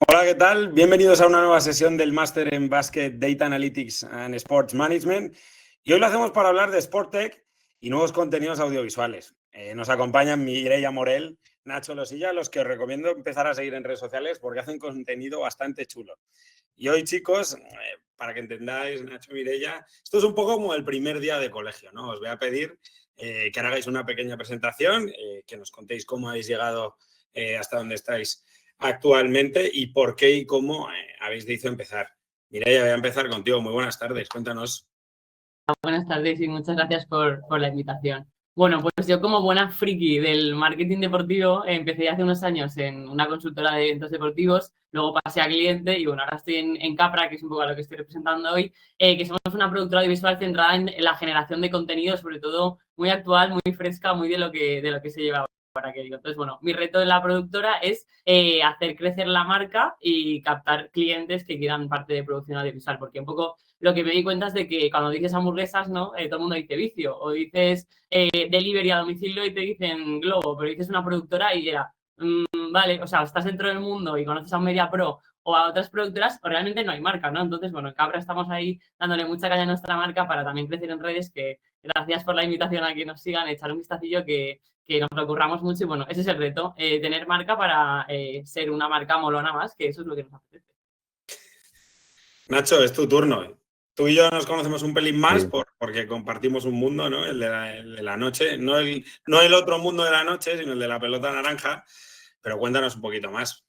Hola, ¿qué tal? Bienvenidos a una nueva sesión del Máster en Basket, Data Analytics and Sports Management. Y hoy lo hacemos para hablar de SportTech y nuevos contenidos audiovisuales. Nos acompañan Mireia Morel, Nacho Losilla, los que os recomiendo empezar a seguir en redes sociales porque hacen contenido bastante chulo. Y hoy, chicos, para que entendáis, Nacho y Mireia, esto es un poco como el primer día de colegio, ¿no? Os voy a pedir que hagáis una pequeña presentación, que nos contéis cómo habéis llegado hasta donde estáis actualmente y por qué y cómo habéis decidido empezar. Mireia, voy a empezar contigo. Muy buenas tardes. Cuéntanos. Buenas tardes y muchas gracias por la invitación. Bueno, pues yo como buena friki del marketing deportivo empecé hace unos años en una consultora de eventos deportivos, luego pasé a cliente y bueno, ahora estoy en Capra, que es un poco a lo que estoy representando hoy, que somos una productora audiovisual centrada en la generación de contenido, sobre todo muy actual, muy fresca, muy de lo que se lleva para que digo. Entonces, bueno, mi reto en la productora es hacer crecer la marca y captar clientes que quieran parte de producción audiovisual, porque un poco lo que me di cuenta es de que cuando dices hamburguesas, ¿no? Todo el mundo dice vicio, o dices delivery a domicilio y te dicen Globo, pero dices una productora y era, vale, o sea, estás dentro del mundo y conoces a un Media Pro o a otras productoras, o realmente no hay marca, ¿no? Entonces, bueno, en Cabra estamos ahí dándole mucha caña a nuestra marca para también crecer en redes, que gracias por la invitación a que nos sigan, echar un vistacillo que nos lo curramos mucho y bueno, ese es el reto, tener marca para ser una marca molona más, que eso es lo que nos apetece. Nacho, es tu turno. Tú y yo nos conocemos un pelín más Sí. porque compartimos un mundo, ¿no? El de la noche. No el otro mundo de la noche, sino el de la pelota naranja. Pero cuéntanos un poquito más.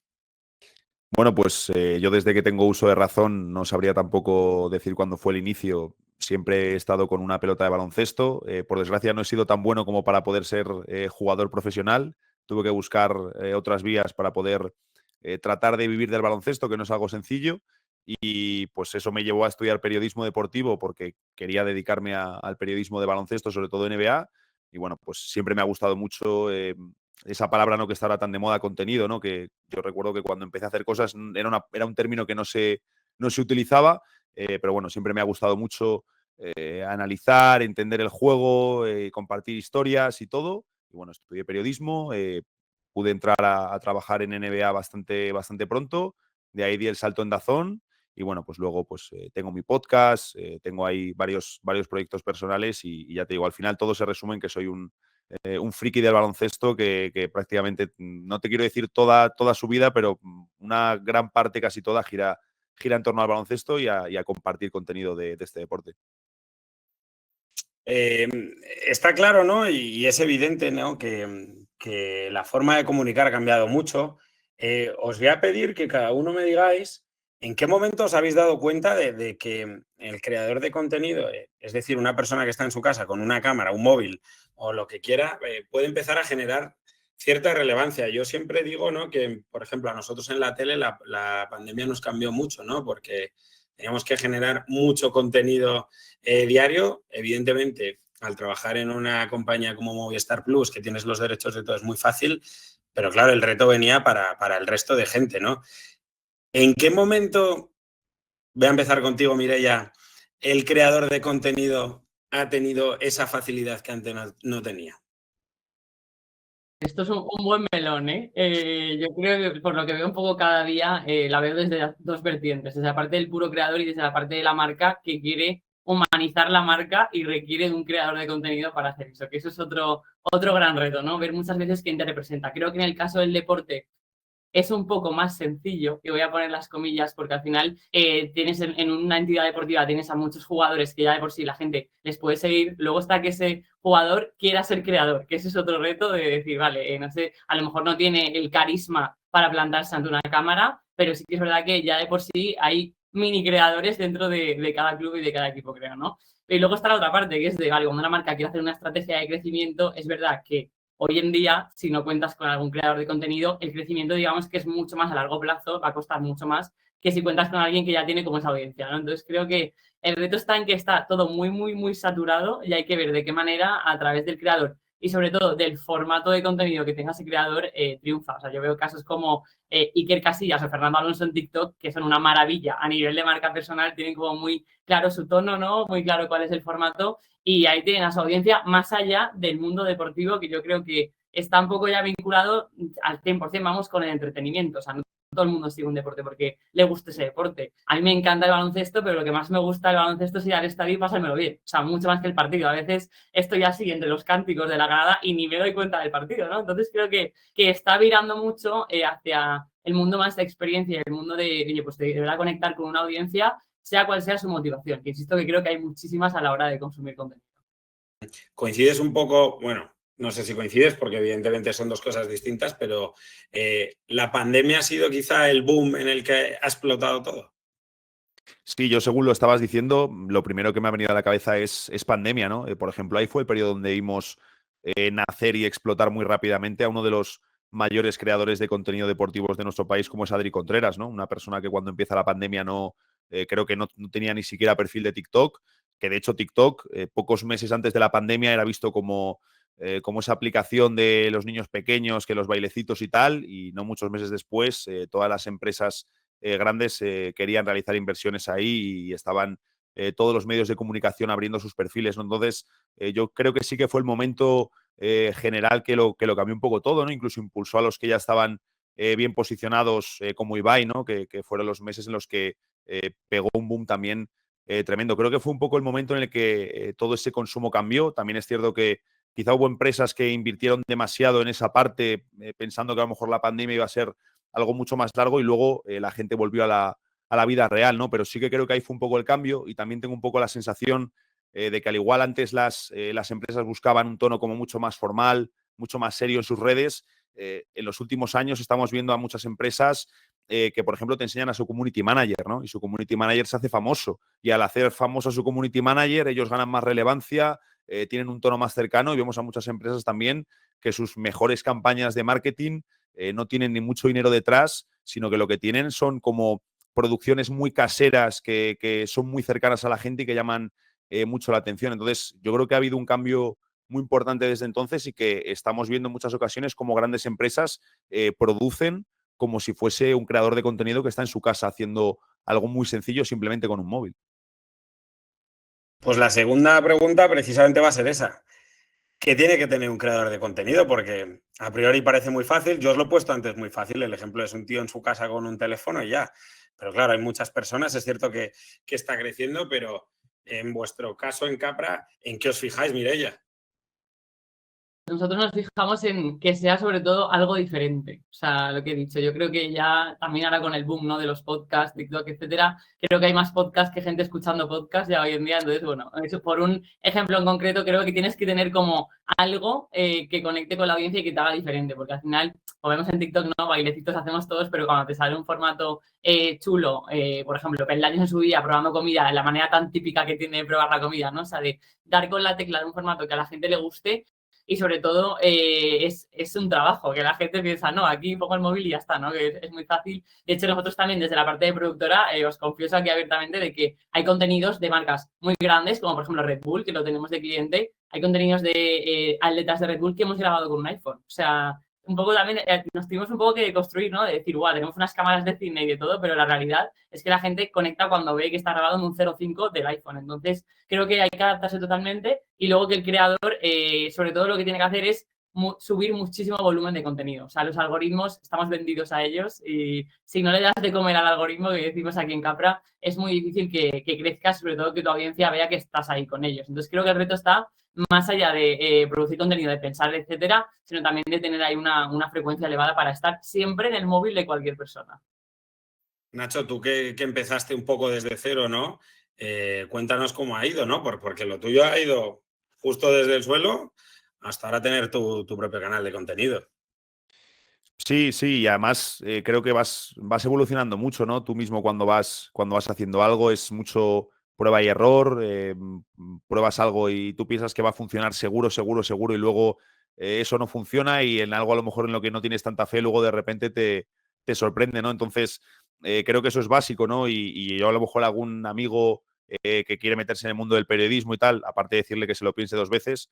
Bueno, pues yo desde que tengo uso de razón no sabría tampoco decir cuándo fue el inicio. Siempre he estado con una pelota de baloncesto. Por desgracia no he sido tan bueno como para poder ser jugador profesional. Tuve que buscar otras vías para poder tratar de vivir del baloncesto, que no es algo sencillo. Y pues eso me llevó a estudiar periodismo deportivo porque quería dedicarme al periodismo de baloncesto, sobre todo NBA. Y bueno, pues siempre me ha gustado mucho esa palabra, ¿no?, que está ahora tan de moda, contenido, ¿no? Que yo recuerdo que cuando empecé a hacer cosas era un término que no se utilizaba, pero bueno, siempre me ha gustado mucho analizar, entender el juego, compartir historias y todo. Y bueno, estudié periodismo, pude entrar a trabajar en NBA bastante pronto, de ahí di el salto en DAZN y bueno, pues luego pues tengo mi podcast, tengo ahí varios proyectos personales y ya te digo, al final todo se resume en que soy un friki del baloncesto que prácticamente, no te quiero decir toda su vida, pero una gran parte, casi toda, gira en torno al baloncesto y a compartir contenido de este deporte. Eh, Está claro, ¿no? Y es evidente, ¿no? Que la forma de comunicar ha cambiado mucho. Os voy a pedir que cada uno me digáis en qué momento os habéis dado cuenta de que el creador de contenido, es decir, una persona que está en su casa con una cámara, un móvil o lo que quiera, puede empezar a generar cierta relevancia. Yo siempre digo, ¿no?, que, por ejemplo, a nosotros en la tele la pandemia nos cambió mucho, ¿no? Porque teníamos que generar mucho contenido diario. Evidentemente, al trabajar en una compañía como Movistar Plus, que tienes los derechos de todo, es muy fácil, pero claro, el reto venía para el resto de gente, ¿no? ¿En qué momento, voy a empezar contigo, Mireia, el creador de contenido ha tenido esa facilidad que antes no tenía? Esto es un buen melón, ¿eh? Yo creo que por lo que veo un poco cada día, la veo desde las dos vertientes, desde la parte del puro creador y desde la parte de la marca que quiere humanizar la marca y requiere de un creador de contenido para hacer eso, que eso es otro gran reto, ¿no? Ver muchas veces quién te representa. Creo que en el caso del deporte es un poco más sencillo, y voy a poner las comillas porque al final tienes en una entidad deportiva tienes a muchos jugadores que ya de por sí la gente les puede seguir, luego está que ese jugador quiera ser creador, que ese es otro reto de decir, vale, no sé, a lo mejor no tiene el carisma para plantarse ante una cámara, pero sí que es verdad que ya de por sí hay mini creadores dentro de cada club y de cada equipo, creo, ¿no? Y luego está la otra parte, que es de, vale, cuando una marca quiere hacer una estrategia de crecimiento, es verdad que hoy en día, si no cuentas con algún creador de contenido, el crecimiento, digamos que es mucho más a largo plazo, va a costar mucho más que si cuentas con alguien que ya tiene como esa audiencia, ¿no? Entonces creo que el reto está en que está todo muy saturado y hay que ver de qué manera a través del creador y sobre todo del formato de contenido que tenga ese creador triunfa. O sea, yo veo casos como Iker Casillas o Fernando Alonso en TikTok que son una maravilla a nivel de marca personal, tienen como muy claro su tono, ¿no? Muy claro cuál es el formato y ahí tienen a su audiencia más allá del mundo deportivo, que yo creo que está un poco ya vinculado al 100%, vamos, con el entretenimiento. O sea, no todo el mundo sigue un deporte porque le gusta ese deporte. A mí me encanta el baloncesto, pero lo que más me gusta del baloncesto es ir al estadio y pasármelo bien. O sea, mucho más que el partido. A veces estoy así entre los cánticos de la grada y ni me doy cuenta del partido, ¿no? Entonces creo que está virando mucho hacia el mundo más de experiencia, el mundo pues de verdad conectar con una audiencia, sea cual sea su motivación. Que insisto que creo que hay muchísimas a la hora de consumir contenido. Coincides un poco, bueno, no sé si coincides porque evidentemente son dos cosas distintas, pero ¿la pandemia ha sido quizá el boom en el que ha explotado todo? Sí, yo según lo estabas diciendo, lo primero que me ha venido a la cabeza es pandemia, ¿no? Por ejemplo, ahí fue el periodo donde vimos nacer y explotar muy rápidamente a uno de los mayores creadores de contenido deportivos de nuestro país, como es Adri Contreras, ¿no? Una persona que cuando empieza la pandemia creo que no tenía ni siquiera perfil de TikTok, que de hecho TikTok, pocos meses antes de la pandemia, era visto como esa aplicación de los niños pequeños, que los bailecitos y tal, y no muchos meses después, todas las empresas grandes querían realizar inversiones ahí y estaban todos los medios de comunicación abriendo sus perfiles, ¿no? Entonces, yo creo que sí que fue el momento general que lo cambió un poco todo, ¿no? Incluso impulsó a los que ya estaban bien posicionados como Ibai, ¿no? Que fueron los meses en los que pegó un boom también tremendo. Creo que fue un poco el momento en el que todo ese consumo cambió. También es cierto que quizá hubo empresas que invirtieron demasiado en esa parte, pensando que a lo mejor la pandemia iba a ser algo mucho más largo y luego la gente volvió a la vida real, ¿no? Pero sí que creo que ahí fue un poco el cambio y también tengo un poco la sensación de que al igual antes las empresas buscaban un tono como mucho más formal, mucho más serio en sus redes. En los últimos años estamos viendo a muchas empresas que, por ejemplo, te enseñan a su community manager, ¿no? Y su community manager se hace famoso. Y al hacer famoso a su community manager, ellos ganan más relevancia, tienen un tono más cercano y vemos a muchas empresas también que sus mejores campañas de marketing no tienen ni mucho dinero detrás, sino que lo que tienen son como producciones muy caseras que son muy cercanas a la gente y que llaman mucho la atención. Entonces, yo creo que ha habido un cambio muy importante desde entonces y que estamos viendo en muchas ocasiones como grandes empresas producen como si fuese un creador de contenido que está en su casa haciendo algo muy sencillo simplemente con un móvil. Pues la segunda pregunta precisamente va a ser esa. ¿Qué tiene que tener un creador de contenido? Porque a priori parece muy fácil. Yo os lo he puesto antes muy fácil. El ejemplo es un tío en su casa con un teléfono y ya. Pero claro, hay muchas personas. Es cierto que está creciendo, pero en vuestro caso en Capra, ¿en qué os fijáis, Mireia? Nosotros nos fijamos en que sea sobre todo algo diferente. O sea, lo que he dicho, yo creo que ya también ahora con el boom, ¿no? De los podcasts, TikTok, etcétera, creo que hay más podcasts que gente escuchando podcasts ya hoy en día. Entonces, bueno, eso por un ejemplo en concreto, creo que tienes que tener como algo que conecte con la audiencia y que te haga diferente, porque al final, como vemos en TikTok, ¿no? Bailecitos hacemos todos, pero cuando te sale un formato chulo, por ejemplo, Peldaños en su día probando comida, de la manera tan típica que tiene de probar la comida, ¿no? O sea, de dar con la tecla de un formato que a la gente le guste. Y sobre todo es un trabajo, que la gente piensa, no, aquí pongo el móvil y ya está, ¿no? Que es muy fácil. De hecho, nosotros también desde la parte de productora os confieso aquí abiertamente de que hay contenidos de marcas muy grandes, como por ejemplo Red Bull, que lo tenemos de cliente. Hay contenidos de atletas de Red Bull que hemos grabado con un iPhone. O sea, un poco también nos tuvimos un poco que construir, ¿no? De decir, guau, tenemos unas cámaras de cine y de todo, pero la realidad es que la gente conecta cuando ve que está grabado en un 0.5 del iPhone. Entonces, creo que hay que adaptarse totalmente y luego que el creador, sobre todo lo que tiene que hacer es subir muchísimo volumen de contenido. O sea, los algoritmos, estamos vendidos a ellos y si no le das de comer al algoritmo, que decimos aquí en Capra, es muy difícil que crezca, sobre todo que tu audiencia vea que estás ahí con ellos. Entonces, creo que el reto está más allá de producir contenido, de pensar, etcétera, sino también de tener ahí una frecuencia elevada para estar siempre en el móvil de cualquier persona. Nacho, tú que empezaste un poco desde cero, ¿no? Cuéntanos cómo ha ido, ¿no? Porque lo tuyo ha ido justo desde el suelo hasta ahora tener tu propio canal de contenido. Sí, sí, y además creo que vas evolucionando mucho, ¿no? Tú mismo cuando vas haciendo algo es mucho prueba y error, pruebas algo y tú piensas que va a funcionar seguro, seguro, seguro y luego eso no funciona y en algo a lo mejor en lo que no tienes tanta fe luego de repente te sorprende, ¿no? Entonces creo que eso es básico, ¿no? Y yo a lo mejor algún amigo que quiere meterse en el mundo del periodismo y tal, aparte de decirle que se lo piense dos veces,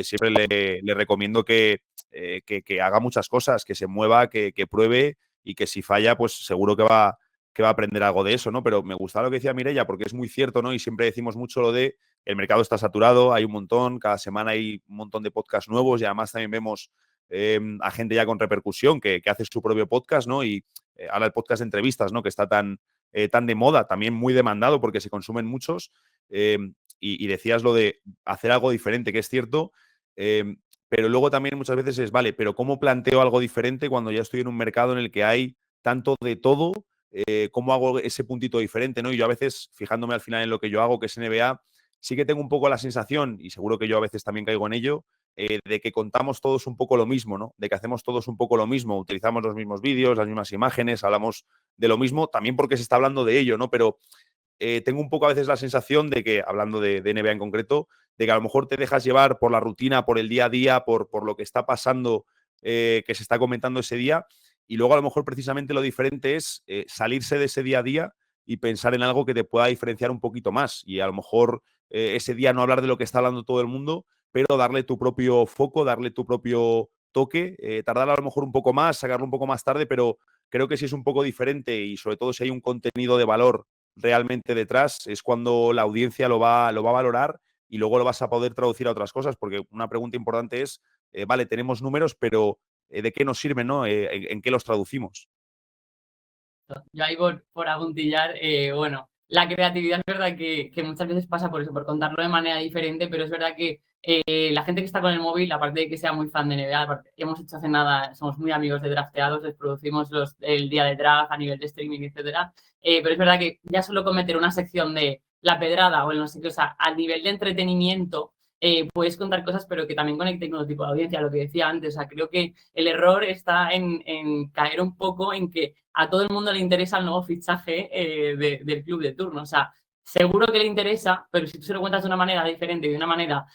siempre le recomiendo que haga muchas cosas, que se mueva, que pruebe y que si falla, pues seguro que va a aprender algo de eso, ¿no? Pero me gusta lo que decía Mireia porque es muy cierto, ¿no? Y siempre decimos mucho lo de el mercado está saturado, hay un montón, cada semana hay un montón de podcasts nuevos y además también vemos a gente ya con repercusión que hace su propio podcast, ¿no? Y ahora el podcast de entrevistas, ¿no? Que está tan de moda, también muy demandado porque se consumen muchos. Y decías lo de hacer algo diferente, que es cierto, pero luego también muchas veces es, vale, pero ¿cómo planteo algo diferente cuando ya estoy en un mercado en el que hay tanto de todo? ¿Cómo hago ese puntito diferente, ¿no? Y yo a veces, fijándome al final en lo que yo hago, que es NBA, sí que tengo un poco la sensación, y seguro que yo a veces también caigo en ello, de que contamos todos un poco lo mismo, ¿no? De que hacemos todos un poco lo mismo, utilizamos los mismos vídeos, las mismas imágenes, hablamos de lo mismo, también porque se está hablando de ello, ¿no? Pero tengo un poco a veces la sensación de que, hablando de NBA en concreto, de que a lo mejor te dejas llevar por la rutina, por el día a día, por lo que está pasando, que se está comentando ese día, y luego a lo mejor precisamente lo diferente es salirse de ese día a día y pensar en algo que te pueda diferenciar un poquito más, y a lo mejor ese día no hablar de lo que está hablando todo el mundo, pero darle tu propio foco, darle tu propio toque, tardar a lo mejor un poco más, sacarlo un poco más tarde, pero creo que si es un poco diferente y sobre todo si hay un contenido de valor realmente detrás, es cuando la audiencia lo va a valorar y luego lo vas a poder traducir a otras cosas, porque una pregunta importante es, vale, tenemos números, pero ¿de qué nos sirven, no? ¿En qué los traducimos? Yo ahí por apuntillar, bueno, la creatividad es verdad que muchas veces pasa por eso, por contarlo de manera diferente, pero es verdad que la gente que está con el móvil, aparte de que sea muy fan de NBA, aparte, hemos hecho hace nada, somos muy amigos de drafteados, les producimos el día de draft a nivel de streaming, etcétera, pero es verdad que ya solo con meter una sección de la pedrada o el no sé qué, o sea, a nivel de entretenimiento, puedes contar cosas, pero que también conecten con otro tipo de audiencia, lo que decía antes, o sea, creo que el error está en caer un poco en que a todo el mundo le interesa el nuevo fichaje del club de turno. O sea, seguro que le interesa, pero si tú se lo cuentas de una manera diferente, de una manera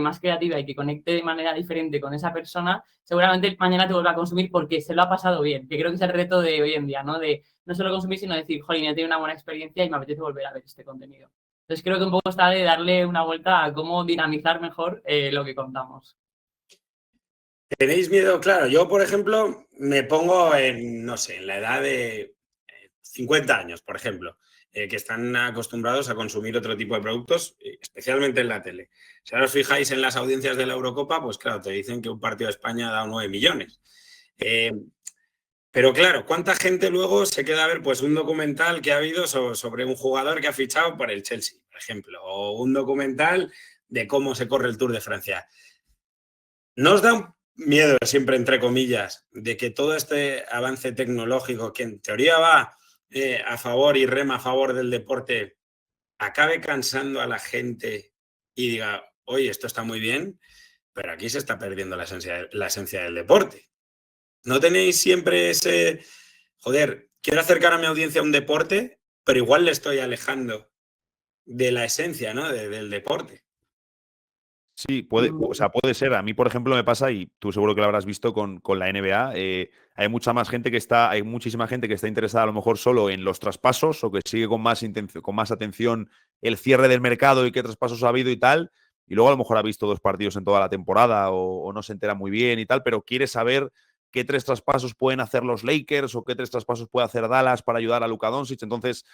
más creativa y que conecte de manera diferente con esa persona, seguramente mañana te vuelva a consumir porque se lo ha pasado bien, que creo que es el reto de hoy en día, ¿no? De no solo consumir, sino decir, jolín, ya tengo una buena experiencia y me apetece volver a ver este contenido. Entonces creo que un poco está de darle una vuelta a cómo dinamizar mejor lo que contamos. ¿Tenéis miedo? Claro, yo, por ejemplo, me pongo en, no sé, en la edad de 50 años, por ejemplo, que están acostumbrados a consumir otro tipo de productos, especialmente en la tele. Si ahora os fijáis en las audiencias de la Eurocopa, pues claro, te dicen que un partido de España ha dado 9 millones. Pero claro, ¿cuánta gente luego se queda a ver pues un documental que ha habido sobre un jugador que ha fichado por el Chelsea, por ejemplo, o un documental de cómo se corre el Tour de Francia? ¿No os da un miedo, siempre entre comillas, de que todo este avance tecnológico, que en teoría va a favor y rema a favor del deporte, acabe cansando a la gente y diga, oye, esto está muy bien, pero aquí se está perdiendo la esencia del deporte? ¿No tenéis siempre ese, joder, quiero acercar a mi audiencia a un deporte, pero igual le estoy alejando de la esencia, ¿no? del deporte? Sí, puede, o sea, puede ser. A mí, por ejemplo, me pasa, y tú seguro que lo habrás visto con la NBA, hay mucha más gente hay muchísima gente que está interesada a lo mejor solo en los traspasos o que sigue con más atención el cierre del mercado y qué traspasos ha habido y tal, y luego a lo mejor ha visto 2 partidos en toda la temporada o no se entera muy bien y tal, pero quiere saber qué 3 traspasos pueden hacer los Lakers o qué 3 traspasos puede hacer Dallas para ayudar a Luka Doncic. Entonces,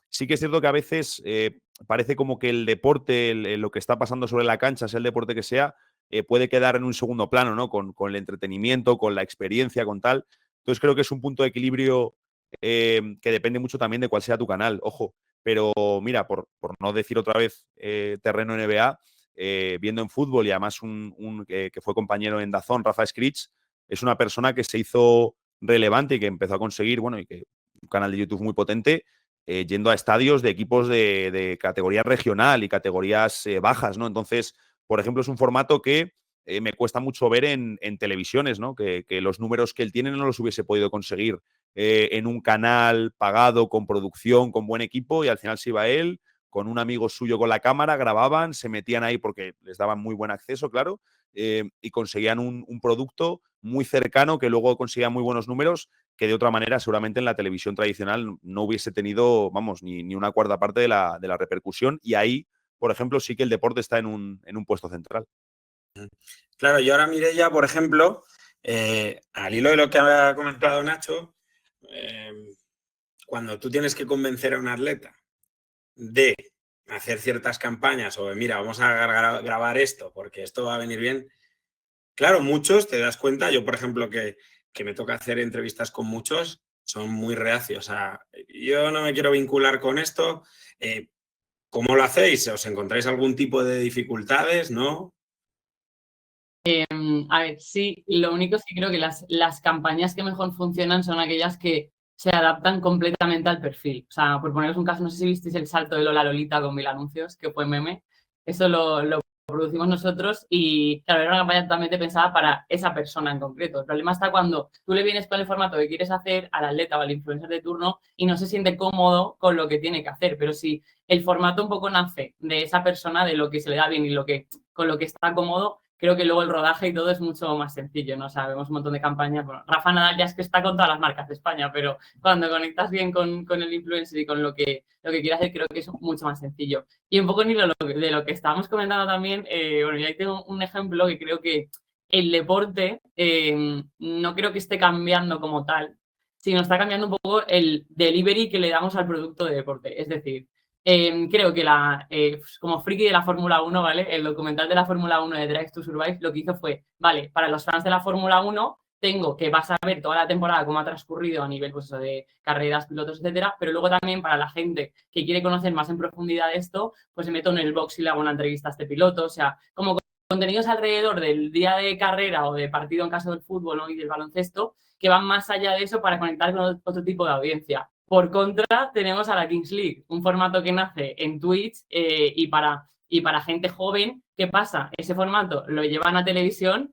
sí que es cierto que a veces parece como que el deporte, lo que está pasando sobre la cancha, sea el deporte que sea, puede quedar en un segundo plano, ¿no? Con el entretenimiento, con la experiencia, con tal. Entonces creo que es un punto de equilibrio que depende mucho también de cuál sea tu canal, ojo. Pero mira, por no decir otra vez terreno NBA, viendo en fútbol y además que fue compañero en DAZN, Rafa Skritz, es una persona que se hizo relevante y que empezó a conseguir, bueno, y que un canal de YouTube muy potente, yendo a estadios de equipos de categoría regional y categorías bajas, ¿no? Entonces, por ejemplo, es un formato que me cuesta mucho ver en televisiones, ¿no? Que los números que él tiene no los hubiese podido conseguir en un canal pagado, con producción, con buen equipo, y al final se iba él, con un amigo suyo con la cámara, grababan, se metían ahí porque les daban muy buen acceso, claro, y conseguían un producto muy cercano que luego conseguía muy buenos números que de otra manera seguramente en la televisión tradicional no hubiese tenido, vamos, ni una cuarta parte de la repercusión, y ahí, por ejemplo, sí que el deporte está en un puesto central. Claro, yo ahora Mireia, por ejemplo, al hilo de lo que ha comentado Nacho, cuando tú tienes que convencer a un atleta de hacer ciertas campañas o de, mira, vamos a grabar esto porque esto va a venir bien, claro, muchos te das cuenta, yo por ejemplo que me toca hacer entrevistas con muchos, son muy reacios a, yo no me quiero vincular con esto. ¿Cómo lo hacéis? ¿Os encontráis algún tipo de dificultades, no? A ver, sí, lo único es que creo que las campañas que mejor funcionan son aquellas que se adaptan completamente al perfil. O sea, por poneros un caso, no sé si visteis el salto de Lola Lolita con 1000 anuncios, que fue meme. Eso lo producimos nosotros y, claro, era una campaña totalmente pensada para esa persona en concreto. El problema está cuando tú le vienes con el formato que quieres hacer al atleta o al influencer de turno y no se siente cómodo con lo que tiene que hacer. Pero si el formato un poco nace de esa persona, de lo que se le da bien y con lo que está cómodo, creo que luego el rodaje y todo es mucho más sencillo, ¿no? O sea, vemos un montón de campañas. Bueno, Rafa Nadal ya es que está con todas las marcas de España, pero cuando conectas bien con el influencer y con lo que quiere hacer, creo que es mucho más sencillo. Y un poco de lo que estábamos comentando también, bueno, yo ahí tengo un ejemplo que creo que el deporte no creo que esté cambiando como tal, sino está cambiando un poco el delivery que le damos al producto de deporte. Es decir, creo que como friki de la Fórmula 1, ¿vale? El documental de la Fórmula 1 de Drive to Survive lo que hizo fue, vale, para los fans de la Fórmula 1 tengo que vas a ver toda la temporada cómo ha transcurrido a nivel pues, eso, de carreras, pilotos, etcétera, pero luego también para la gente que quiere conocer más en profundidad esto, pues me meto en el box y le hago una entrevista a este piloto, o sea, como contenidos alrededor del día de carrera o de partido en caso del fútbol, ¿no? Y del baloncesto, que van más allá de eso para conectar con otro tipo de audiencia. Por contra, tenemos a la Kings League, un formato que nace en Twitch y para gente joven. ¿Qué pasa? Ese formato lo llevan a televisión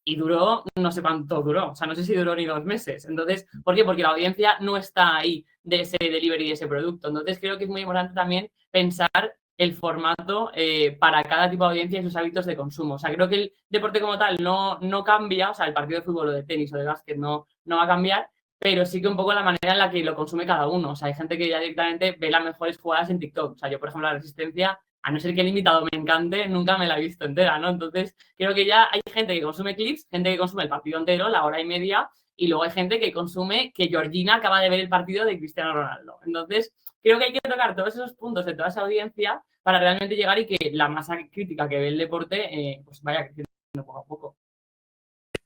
y duró, no sé cuánto duró, o sea, no sé si duró ni 2 meses. Entonces, ¿por qué? Porque la audiencia no está ahí de ese delivery de ese producto. Entonces, creo que es muy importante también pensar el formato para cada tipo de audiencia y sus hábitos de consumo. O sea, creo que el deporte como tal no cambia, o sea, el partido de fútbol o de tenis o de básquet no va a cambiar, pero sí que un poco la manera en la que lo consume cada uno. O sea, hay gente que ya directamente ve las mejores jugadas en TikTok. O sea, yo, por ejemplo, la Resistencia, a no ser que el invitado me encante, nunca me la he visto entera, ¿no? Entonces, creo que ya hay gente que consume clips, gente que consume el partido entero, la hora y media, y luego hay gente que consume que Georgina acaba de ver el partido de Cristiano Ronaldo. Entonces, creo que hay que tocar todos esos puntos de toda esa audiencia para realmente llegar y que la masa crítica que ve el deporte pues vaya creciendo poco a poco.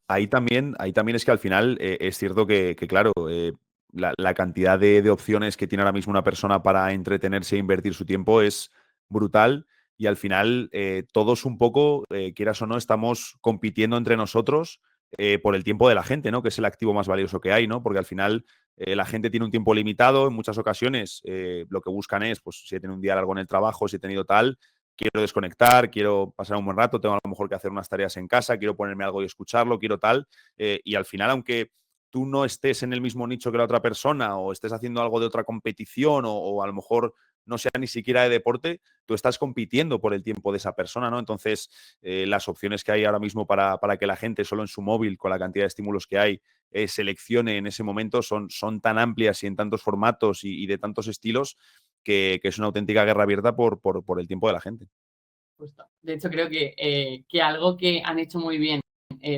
Ahí también es que al final es cierto que claro, la cantidad de opciones que tiene ahora mismo una persona para entretenerse e invertir su tiempo es brutal y al final todos un poco, quieras o no, estamos compitiendo entre nosotros por el tiempo de la gente, ¿no? Que es el activo más valioso que hay, ¿no? Porque al final la gente tiene un tiempo limitado, en muchas ocasiones lo que buscan es, pues si he tenido un día largo en el trabajo, si he tenido tal, quiero desconectar, quiero pasar un buen rato, tengo a lo mejor que hacer unas tareas en casa, quiero ponerme algo y escucharlo, quiero tal. Y al final, aunque tú no estés en el mismo nicho que la otra persona o estés haciendo algo de otra competición o a lo mejor no sea ni siquiera de deporte, tú estás compitiendo por el tiempo de esa persona, ¿no? Entonces, las opciones que hay ahora mismo para que la gente solo en su móvil, con la cantidad de estímulos que hay, seleccione en ese momento son tan amplias y en tantos formatos y de tantos estilos que es una auténtica guerra abierta por el tiempo de la gente. Justo. De hecho, creo que algo que han hecho muy bien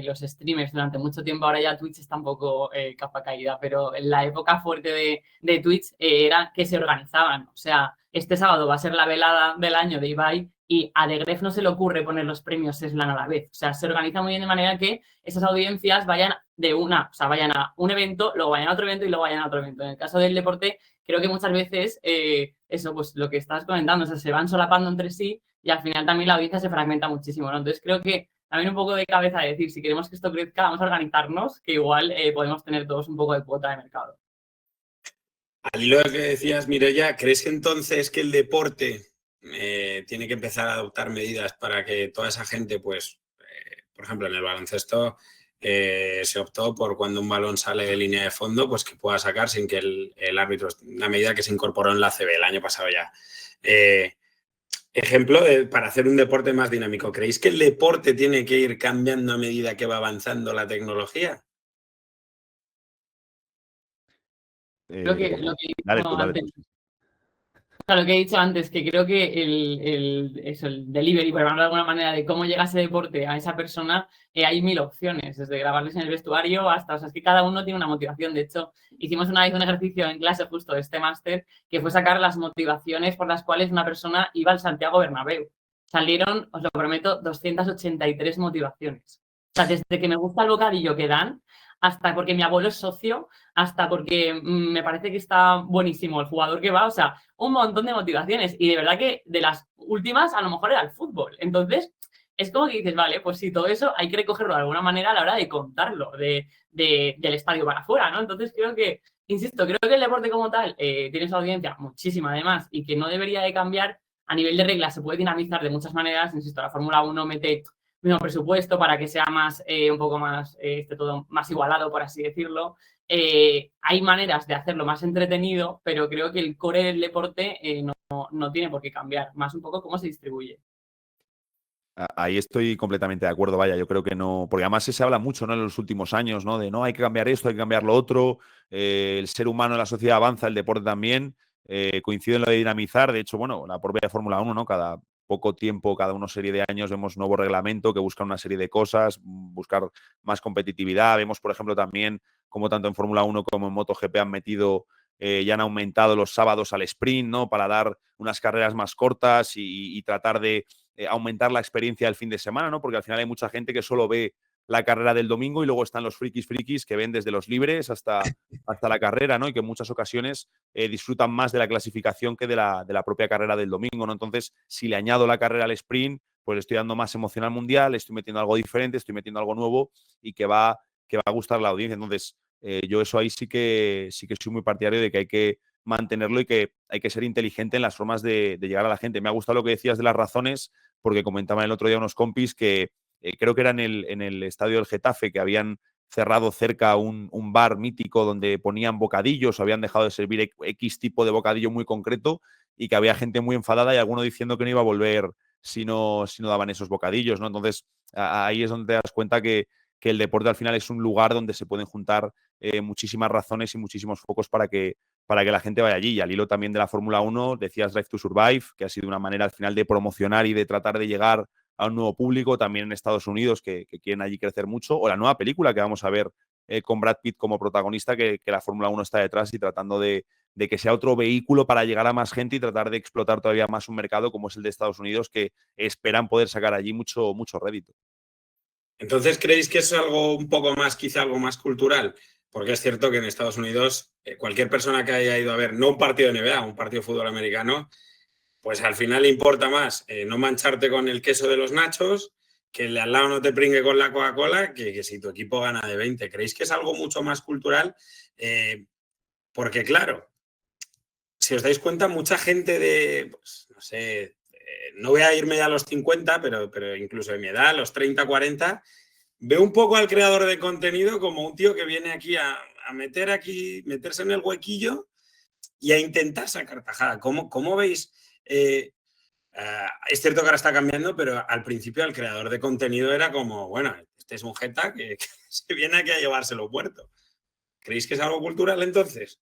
los streamers durante mucho tiempo, ahora ya Twitch está un poco capa caída, pero en la época fuerte de Twitch era que se organizaban. O sea, este sábado va a ser la velada del año de Ibai y a The Gref no se le ocurre poner los premios Slam a la vez. O sea, se organiza muy bien de manera que esas audiencias vayan vayan a un evento, luego vayan a otro evento y luego vayan a otro evento. En el caso del deporte, creo que muchas veces eso, pues lo que estás comentando, o sea, se van solapando entre sí y al final también la audiencia se fragmenta muchísimo, ¿no? Entonces creo que también un poco de cabeza de decir, si queremos que esto crezca, vamos a organizarnos, que igual podemos tener todos un poco de cuota de mercado. Al hilo de lo que decías, Mireia, ¿crees que entonces que el deporte tiene que empezar a adoptar medidas para que toda esa gente, pues, por ejemplo, en el baloncesto se optó por cuando un balón sale de línea de fondo, pues que pueda sacar sin que el árbitro, una medida que se incorporó en la ACB el año pasado ya. Ejemplo para hacer un deporte más dinámico. ¿Creéis que el deporte tiene que ir cambiando a medida que va avanzando la tecnología? Creo que lo que Dale tú. Claro, lo que he dicho antes, que creo que el delivery, por llamarlo de alguna manera, de cómo llega ese deporte a esa persona, hay 1000 opciones, desde grabarles en el vestuario hasta, o sea, es que cada uno tiene una motivación. De hecho, hicimos una vez un ejercicio en clase justo de este máster, que fue sacar las motivaciones por las cuales una persona iba al Santiago Bernabéu. Salieron, os lo prometo, 283 motivaciones. O sea, desde que me gusta el bocadillo que dan hasta porque mi abuelo es socio, hasta porque me parece que está buenísimo el jugador que va, o sea, un montón de motivaciones. Y de verdad que de las últimas a lo mejor era el fútbol. Entonces, es como que dices, vale, pues sí, todo eso hay que recogerlo de alguna manera a la hora de contarlo del estadio para afuera, ¿no? Entonces creo que, insisto, creo que el deporte como tal tiene su audiencia muchísima además y que no debería de cambiar. A nivel de reglas se puede dinamizar de muchas maneras, insisto, la Fórmula 1 mete mismo presupuesto para que sea más, un poco más, esté todo más igualado, por así decirlo. Hay maneras de hacerlo más entretenido, pero creo que el core del deporte no tiene por qué cambiar, más un poco cómo se distribuye. Ahí estoy completamente de acuerdo, vaya, yo creo que no, porque además se habla mucho, ¿no? En los últimos años, ¿no? De no, hay que cambiar esto, hay que cambiar lo otro, el ser humano en la sociedad avanza, el deporte también, coincide en lo de dinamizar, de hecho, bueno, la propia Fórmula 1, ¿no? Cada poco tiempo, cada una serie de años vemos nuevo reglamento que busca una serie de cosas, buscar más competitividad, vemos, por ejemplo, también como tanto en Fórmula 1 como en MotoGP han metido ya han aumentado los sábados al sprint, ¿no? Para dar unas carreras más cortas y tratar de aumentar la experiencia del fin de semana, ¿no? Porque al final hay mucha gente que solo ve la carrera del domingo y luego están los frikis que ven desde los libres hasta la carrera, ¿no? Y que en muchas ocasiones disfrutan más de la clasificación que de la propia carrera del domingo, ¿no? Entonces, si le añado la carrera al sprint, pues le estoy dando más emoción al mundial, estoy metiendo algo diferente, estoy metiendo algo nuevo y que va a gustar a la audiencia. Entonces, yo eso ahí sí que soy muy partidario de que hay que mantenerlo y que hay que ser inteligente en las formas de llegar a la gente. Me ha gustado lo que decías de las razones, porque comentaban el otro día unos compis que creo que era en el estadio del Getafe, que habían cerrado cerca un bar mítico donde ponían bocadillos, habían dejado de servir X tipo de bocadillo muy concreto y que había gente muy enfadada y alguno diciendo que no iba a volver si no daban esos bocadillos, ¿no? Entonces, ahí es donde te das cuenta que el deporte al final es un lugar donde se pueden juntar muchísimas razones y muchísimos focos para que la gente vaya allí. Y al hilo también de la Fórmula 1, decías Drive to Survive, que ha sido una manera al final de promocionar y de tratar de llegar a un nuevo público, también en Estados Unidos, que quieren allí crecer mucho, o la nueva película que vamos a ver con Brad Pitt como protagonista, que la Fórmula 1 está detrás y tratando de que sea otro vehículo para llegar a más gente y tratar de explotar todavía más un mercado como es el de Estados Unidos, que esperan poder sacar allí mucho rédito. Entonces, ¿creéis que es algo un poco más, quizá algo más cultural? Porque es cierto que en Estados Unidos, cualquier persona que haya ido a ver, no un partido de NBA, un partido de fútbol americano, pues al final le importa más no mancharte con el queso de los nachos, que el de al lado no te pringue con la Coca-Cola, que si tu equipo gana de 20. ¿Creéis que es algo mucho más cultural? Porque claro, si os dais cuenta, mucha gente de, pues, no sé, no voy a irme ya a los 50, pero incluso de mi edad, los 30, 40, veo un poco al creador de contenido como un tío que viene aquí a meterse en el huequillo y a intentar sacar tajada. ¿Cómo veis? Es cierto que ahora está cambiando, pero al principio el creador de contenido era como, bueno, este es un jeta que se viene aquí a llevárselo puerto. ¿Creéis que es algo cultural entonces?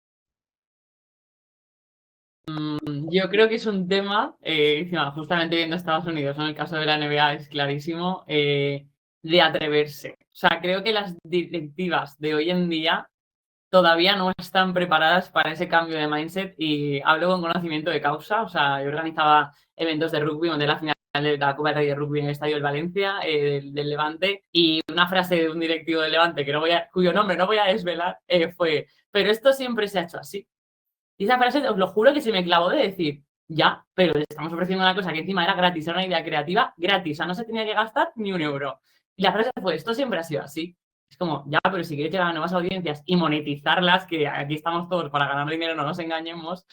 Yo creo que es un tema, encima, justamente viendo Estados Unidos, ¿no? En el caso de la NBA es clarísimo, de atreverse. O sea, creo que las directivas de hoy en día todavía no están preparadas para ese cambio de mindset y hablo con conocimiento de causa. O sea, yo organizaba eventos de rugby, monté la final de la Copa del Rey de Rugby en el Estadio del Valencia, del Levante, y una frase de un directivo del Levante cuyo nombre no voy a desvelar fue: pero esto siempre se ha hecho así. Y esa frase, os lo juro que se me clavó de decir, ya, pero le estamos ofreciendo una cosa que encima era gratis, era una idea creativa gratis, o sea, no se tenía que gastar ni un euro. Y la frase fue: esto siempre ha sido así. Es como, ya, pero si queréis llegar a nuevas audiencias y monetizarlas, que aquí estamos todos para ganar dinero, no nos engañemos,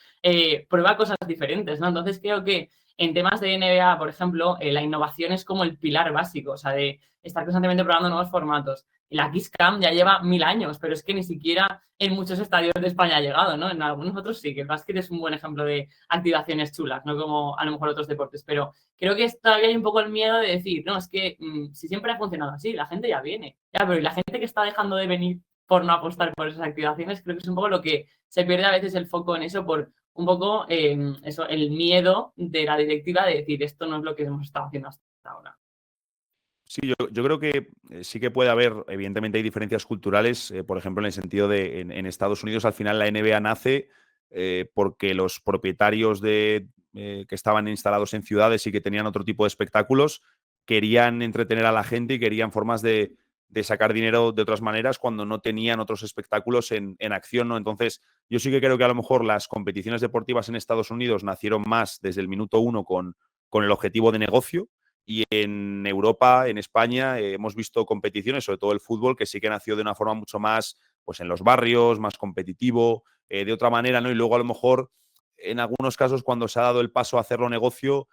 prueba cosas diferentes, ¿no? Entonces creo que en temas de NBA, por ejemplo, la innovación es como el pilar básico, o sea, de estar constantemente probando nuevos formatos. La Kiss-Cam ya lleva 1000 años, pero es que ni siquiera en muchos estadios de España ha llegado, ¿no? En algunos otros sí, que el básquet es un buen ejemplo de activaciones chulas, no como a lo mejor otros deportes, pero creo que todavía hay un poco el miedo de decir, no, es que si siempre ha funcionado así, la gente ya viene, ya, pero y la gente que está dejando de venir por no apostar por esas activaciones, creo que es un poco lo que se pierde a veces el foco en eso por un poco eso, el miedo de la directiva de decir, esto no es lo que hemos estado haciendo hasta ahora. Sí, yo creo que sí que puede haber, evidentemente hay diferencias culturales, por ejemplo, en el sentido de en Estados Unidos al final la NBA nace porque los propietarios que estaban instalados en ciudades y que tenían otro tipo de espectáculos querían entretener a la gente y querían formas de de sacar dinero de otras maneras cuando no tenían otros espectáculos en acción, ¿no? Entonces, yo sí que creo que a lo mejor las competiciones deportivas en Estados Unidos nacieron más desde el minuto uno con el objetivo de negocio, y en Europa, en España, hemos visto competiciones, sobre todo el fútbol, que sí que nació de una forma mucho más, pues en los barrios, más competitivo, de otra manera, ¿no? Y luego a lo mejor, en algunos casos, cuando se ha dado el paso a hacerlo negocio,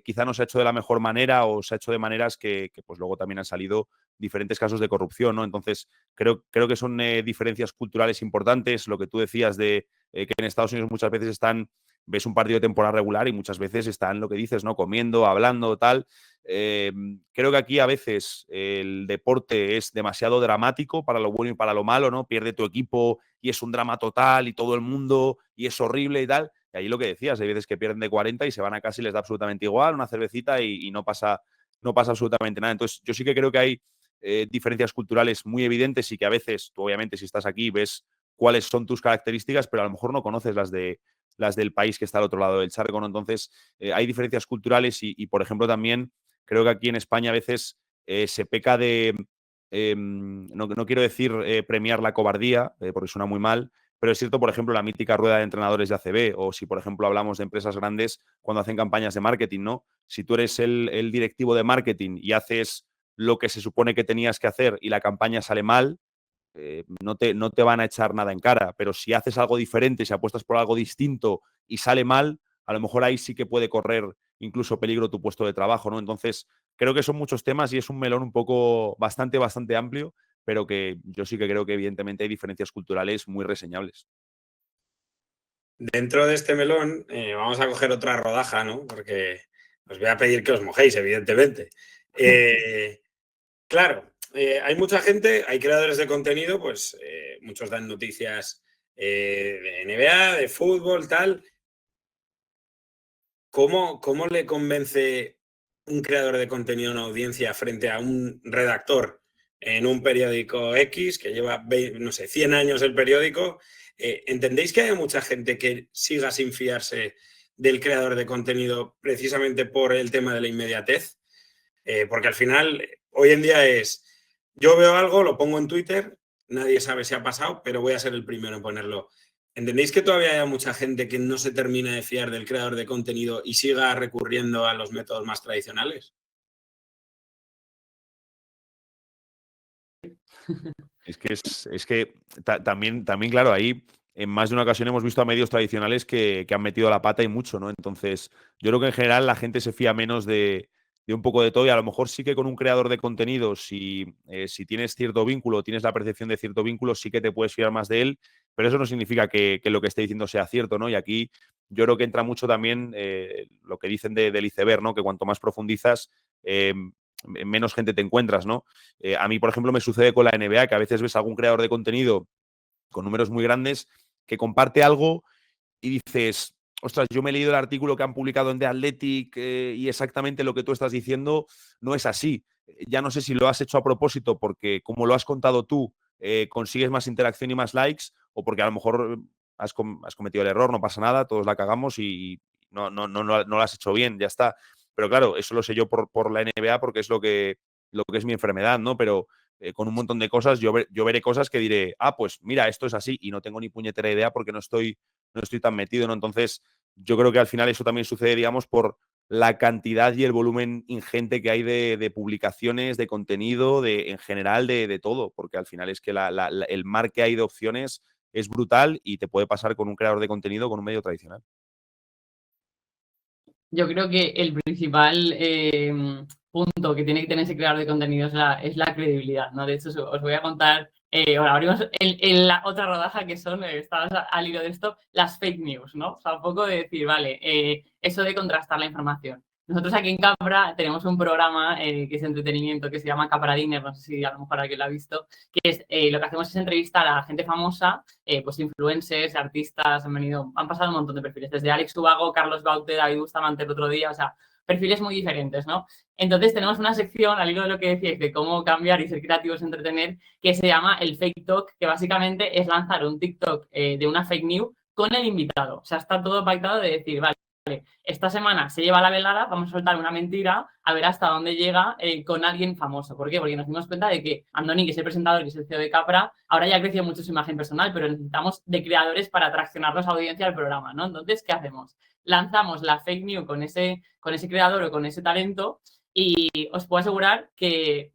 quizá no se ha hecho de la mejor manera o se ha hecho de maneras que pues luego también han salido diferentes casos de corrupción, ¿no? Entonces, creo que son diferencias culturales importantes. Lo que tú decías de que en Estados Unidos muchas veces ves un partido de temporada regular y muchas veces están, lo que dices, ¿no? Comiendo, hablando, tal. Creo que aquí a veces el deporte es demasiado dramático para lo bueno y para lo malo, ¿no? Pierde tu equipo y es un drama total y todo el mundo y es horrible y tal. Y ahí lo que decías, hay veces que pierden de 40 y se van a casa y les da absolutamente igual, una cervecita y no pasa absolutamente nada. Entonces, yo sí que creo que hay diferencias culturales muy evidentes y que a veces, tú obviamente, si estás aquí, ves cuáles son tus características, pero a lo mejor no conoces las del país que está al otro lado del charco, ¿no? Entonces, hay diferencias culturales y, por ejemplo, también creo que aquí en España a veces se peca de, no quiero decir premiar la cobardía, porque suena muy mal, pero es cierto, por ejemplo, la mítica rueda de entrenadores de ACB, o si, por ejemplo, hablamos de empresas grandes cuando hacen campañas de marketing, ¿no? Si tú eres el directivo de marketing y haces lo que se supone que tenías que hacer y la campaña sale mal, no te van a echar nada en cara, pero si haces algo diferente, si apuestas por algo distinto y sale mal, a lo mejor ahí sí que puede correr incluso peligro tu puesto de trabajo, ¿no? Entonces, creo que son muchos temas y es un melón un poco bastante amplio, pero que yo sí que creo que evidentemente hay diferencias culturales muy reseñables. Dentro de este melón vamos a coger otra rodaja, ¿no? Porque os voy a pedir que os mojéis, evidentemente. Claro, hay mucha gente, hay creadores de contenido, pues muchos dan noticias de NBA, de fútbol, tal. ¿Cómo le convence un creador de contenido a una audiencia frente a un redactor en un periódico X que lleva, no sé, 100 años el periódico? ¿Entendéis que hay mucha gente que siga sin fiarse del creador de contenido precisamente por el tema de la inmediatez? Porque al final, hoy en día yo veo algo, lo pongo en Twitter, nadie sabe si ha pasado, pero voy a ser el primero en ponerlo. ¿Entendéis que todavía hay mucha gente que no se termina de fiar del creador de contenido y siga recurriendo a los métodos más tradicionales? También, claro, ahí en más de una ocasión hemos visto a medios tradicionales que han metido la pata y mucho, ¿no? Entonces, yo creo que en general la gente se fía menos de un poco de todo, y a lo mejor sí que con un creador de contenido, si tienes cierto vínculo, tienes la percepción de cierto vínculo, sí que te puedes fiar más de él, pero eso no significa que lo que esté diciendo sea cierto, ¿no? Y aquí yo creo que entra mucho también lo que dicen del iceberg, ¿no? Que cuanto más profundizas, menos gente te encuentras, ¿no? A mí, por ejemplo, me sucede con la NBA, que a veces ves algún creador de contenido con números muy grandes que comparte algo y dices, ostras, yo me he leído el artículo que han publicado en The Athletic y exactamente lo que tú estás diciendo no es así. Ya no sé si lo has hecho a propósito porque, como lo has contado tú, consigues más interacción y más likes, o porque a lo mejor has cometido el error, no pasa nada, todos la cagamos y no lo has hecho bien, ya está. Pero claro, eso lo sé yo por la NBA porque es lo que es mi enfermedad, ¿no? Pero con un montón de cosas yo veré cosas que diré, pues mira, esto es así, y no tengo ni puñetera idea porque no estoy tan metido, ¿no? Entonces, yo creo que al final eso también sucede, digamos, por la cantidad y el volumen ingente que hay de publicaciones, de contenido, en general, de todo, porque al final es que el mar que hay de opciones es brutal y te puede pasar con un creador de contenido, con un medio tradicional. Yo creo que el principal punto que tiene que tener ese creador de contenido es la credibilidad, ¿no? De hecho, os voy a contar, ahora abrimos en la otra rodaja que son, estabas al hilo de esto, las fake news, ¿no? O sea, un poco de decir, vale, eso de contrastar la información. Nosotros aquí en Capra tenemos un programa que es entretenimiento que se llama Capra Dinner, no sé si a lo mejor alguien lo ha visto, que es lo que hacemos es entrevistar a gente famosa, pues influencers, artistas, han pasado un montón de perfiles, desde Alex Ubago, Carlos Baute, David Bustamante el otro día, o sea, perfiles muy diferentes, ¿no? Entonces tenemos una sección, al hilo de lo que decíais, de cómo cambiar y ser creativos, entretener, que se llama el Fake Talk, que básicamente es lanzar un TikTok de una fake news con el invitado. O sea, está todo pactado de decir, vale, esta semana se lleva la velada, vamos a soltar una mentira a ver hasta dónde llega con alguien famoso. ¿Por qué? Porque nos dimos cuenta de que Andoni, que es el presentador, que es el CEO de Capra, ahora ya ha crecido mucho su imagen personal, pero necesitamos de creadores para atraccionarlos a audiencia al programa, ¿no? Entonces, ¿qué hacemos? Lanzamos la fake news con ese creador o con ese talento y os puedo asegurar que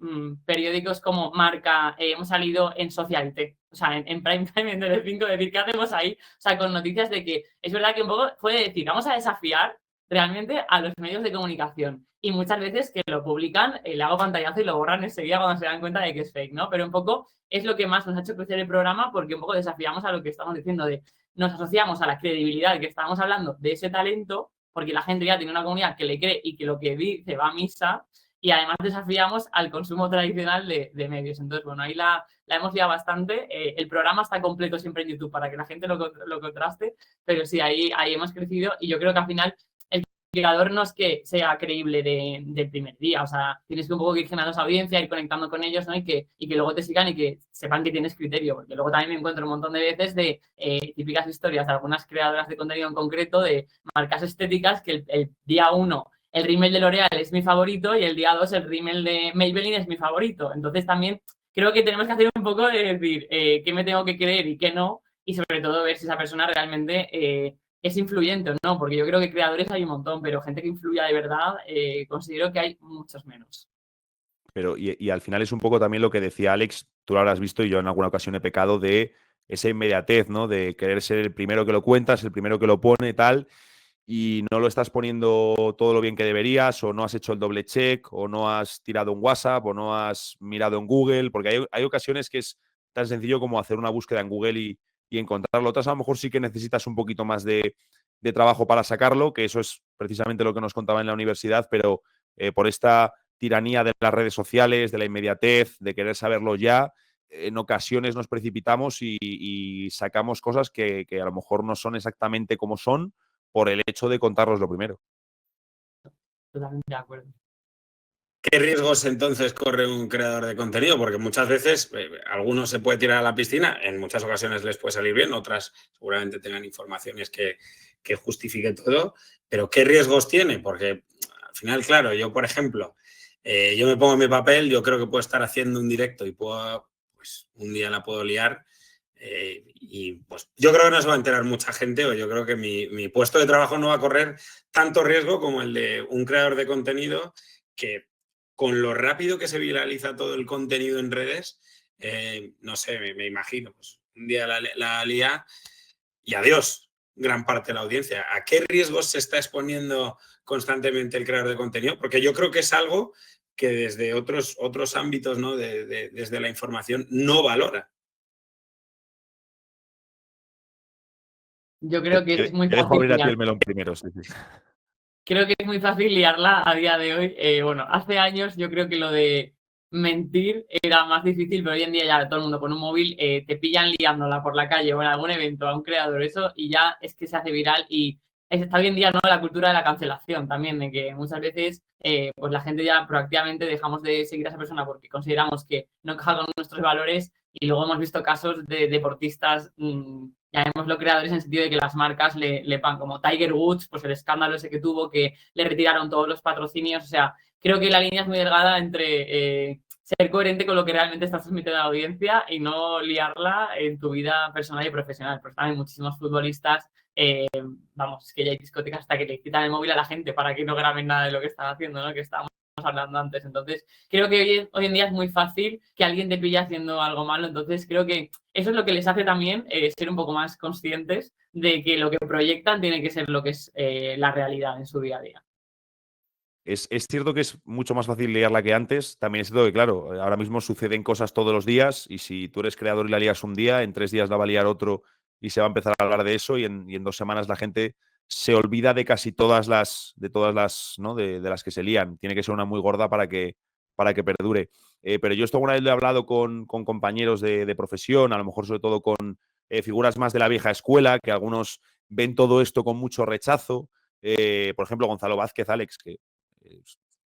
periódicos como Marca, hemos salido en Socialité, o sea, en Prime Time, en Telecinco, decir, ¿qué hacemos ahí? O sea, con noticias de que es verdad que un poco puede decir, vamos a desafiar realmente a los medios de comunicación. Y muchas veces que lo publican, le hago pantallazo y lo borran enseguida cuando se dan cuenta de que es fake, ¿no? Pero un poco es lo que más nos ha hecho crecer el programa porque un poco desafiamos a lo que estamos diciendo de nos asociamos a la credibilidad que estábamos hablando de ese talento porque la gente ya tiene una comunidad que le cree y que lo que dice va a misa y además desafiamos al consumo tradicional de medios. Entonces, bueno, ahí la hemos liado bastante. El programa está completo siempre en YouTube para que la gente lo contraste, pero sí, ahí hemos crecido y yo creo que al final el creador no es que sea creíble del primer día, o sea, tienes que un poco ir generando esa audiencia, ir conectando con ellos, ¿no? Y que luego te sigan y que sepan que tienes criterio, porque luego también me encuentro un montón de veces de típicas historias de algunas creadoras de contenido en concreto, de marcas estéticas, que el día 1 el rímel de L'Oréal es mi favorito y el día 2 el rímel de Maybelline es mi favorito. Entonces también creo que tenemos que hacer un poco de decir qué me tengo que creer y qué no, y sobre todo ver si esa persona realmente es influyente o no, porque yo creo que creadores hay un montón, pero gente que influya de verdad, considero que hay muchos menos. Pero, y al final es un poco también lo que decía Alex, tú lo habrás visto y yo en alguna ocasión he pecado de esa inmediatez, ¿no? De querer ser el primero que lo cuentas, el primero que lo pone, tal, y no lo estás poniendo todo lo bien que deberías, o no has hecho el doble check, o no has tirado un WhatsApp, o no has mirado en Google, porque hay ocasiones que es tan sencillo como hacer una búsqueda en Google y encontrarlo. Otras a lo mejor sí que necesitas un poquito más de trabajo para sacarlo, que eso es precisamente lo que nos contaba en la universidad, pero por esta tiranía de las redes sociales, de la inmediatez, de querer saberlo ya, en ocasiones nos precipitamos y sacamos cosas que a lo mejor no son exactamente como son por el hecho de contarlos lo primero. Totalmente de acuerdo. ¿Qué riesgos entonces corre un creador de contenido? Porque muchas veces algunos se puede tirar a la piscina, en muchas ocasiones les puede salir bien, otras seguramente tengan informaciones que justifique todo, pero ¿qué riesgos tiene? Porque al final, claro, yo por ejemplo, yo me pongo en mi papel, yo creo que puedo estar haciendo un directo y puedo, pues un día la puedo liar y pues yo creo que no se va a enterar mucha gente o yo creo que mi puesto de trabajo no va a correr tanto riesgo como el de un creador de contenido que con lo rápido que se viraliza todo el contenido en redes, no sé, me imagino, pues un día la lía y adiós, gran parte de la audiencia. ¿A qué riesgos se está exponiendo constantemente el creador de contenido? Porque yo creo que es algo que desde otros ámbitos, ¿no? Desde la información, no valora. Yo creo que es muy Te dejo fácil abrir a ti el liar. melón primero. Sí. Creo que es muy fácil liarla a día de hoy. Bueno, hace años yo creo que lo de mentir era más difícil, pero hoy en día ya todo el mundo con un móvil te pillan liándola por la calle o en algún evento a un creador, eso, y ya es que se hace viral y está hoy en día, ¿no?, la cultura de la cancelación también, de que muchas veces pues la gente ya proactivamente dejamos de seguir a esa persona porque consideramos que no encaja con nuestros valores y luego hemos visto casos de deportistas, llamémoslo creadores en el sentido de que las marcas le pagan, como Tiger Woods, pues el escándalo ese que tuvo, que le retiraron todos los patrocinios, o sea, creo que la línea es muy delgada entre ser coherente con lo que realmente estás transmitiendo a la audiencia y no liarla en tu vida personal y profesional. Pues también muchísimos futbolistas, vamos, es que ya hay discotecas hasta que le quitan el móvil a la gente para que no graben nada de lo que están haciendo, ¿no?, que estábamos hablando antes. Entonces, creo que hoy en día es muy fácil que alguien te pille haciendo algo malo. Entonces, creo que eso es lo que les hace también ser un poco más conscientes de que lo que proyectan tiene que ser lo que es la realidad en su día a día. Es cierto que es mucho más fácil liarla que antes. También es cierto que, claro, ahora mismo suceden cosas todos los días y si tú eres creador y la lías un día, en 3 días la va a liar otro y se va a empezar a hablar de eso y en 2 semanas la gente se olvida de casi todas las, ¿no?, de las que se lían. Tiene que ser una muy gorda para que perdure. Pero yo esto alguna vez lo he hablado con compañeros de profesión, a lo mejor sobre todo con figuras más de la vieja escuela, que algunos ven todo esto con mucho rechazo. Por ejemplo, Gonzalo Vázquez, Alex, que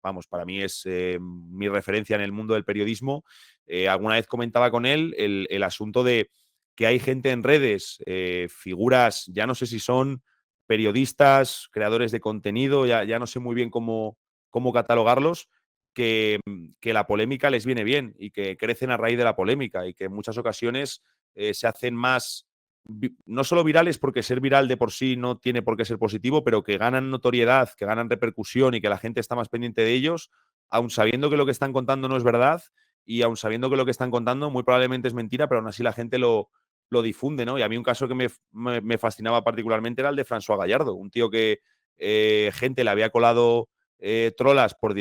vamos, para mí es mi referencia en el mundo del periodismo. Alguna vez comentaba con él el asunto de que hay gente en redes, figuras, ya no sé si son periodistas, creadores de contenido, ya no sé muy bien cómo catalogarlos, que la polémica les viene bien y que crecen a raíz de la polémica y que en muchas ocasiones se hacen más, no solo virales, porque ser viral de por sí no tiene por qué ser positivo, pero que ganan notoriedad, que ganan repercusión y que la gente está más pendiente de ellos, aun sabiendo que lo que están contando no es verdad y aun sabiendo que lo que están contando muy probablemente es mentira, pero aún así la gente lo difunde, ¿no? Y a mí un caso que me fascinaba particularmente era el de François Gallardo, un tío que gente le había colado trolas por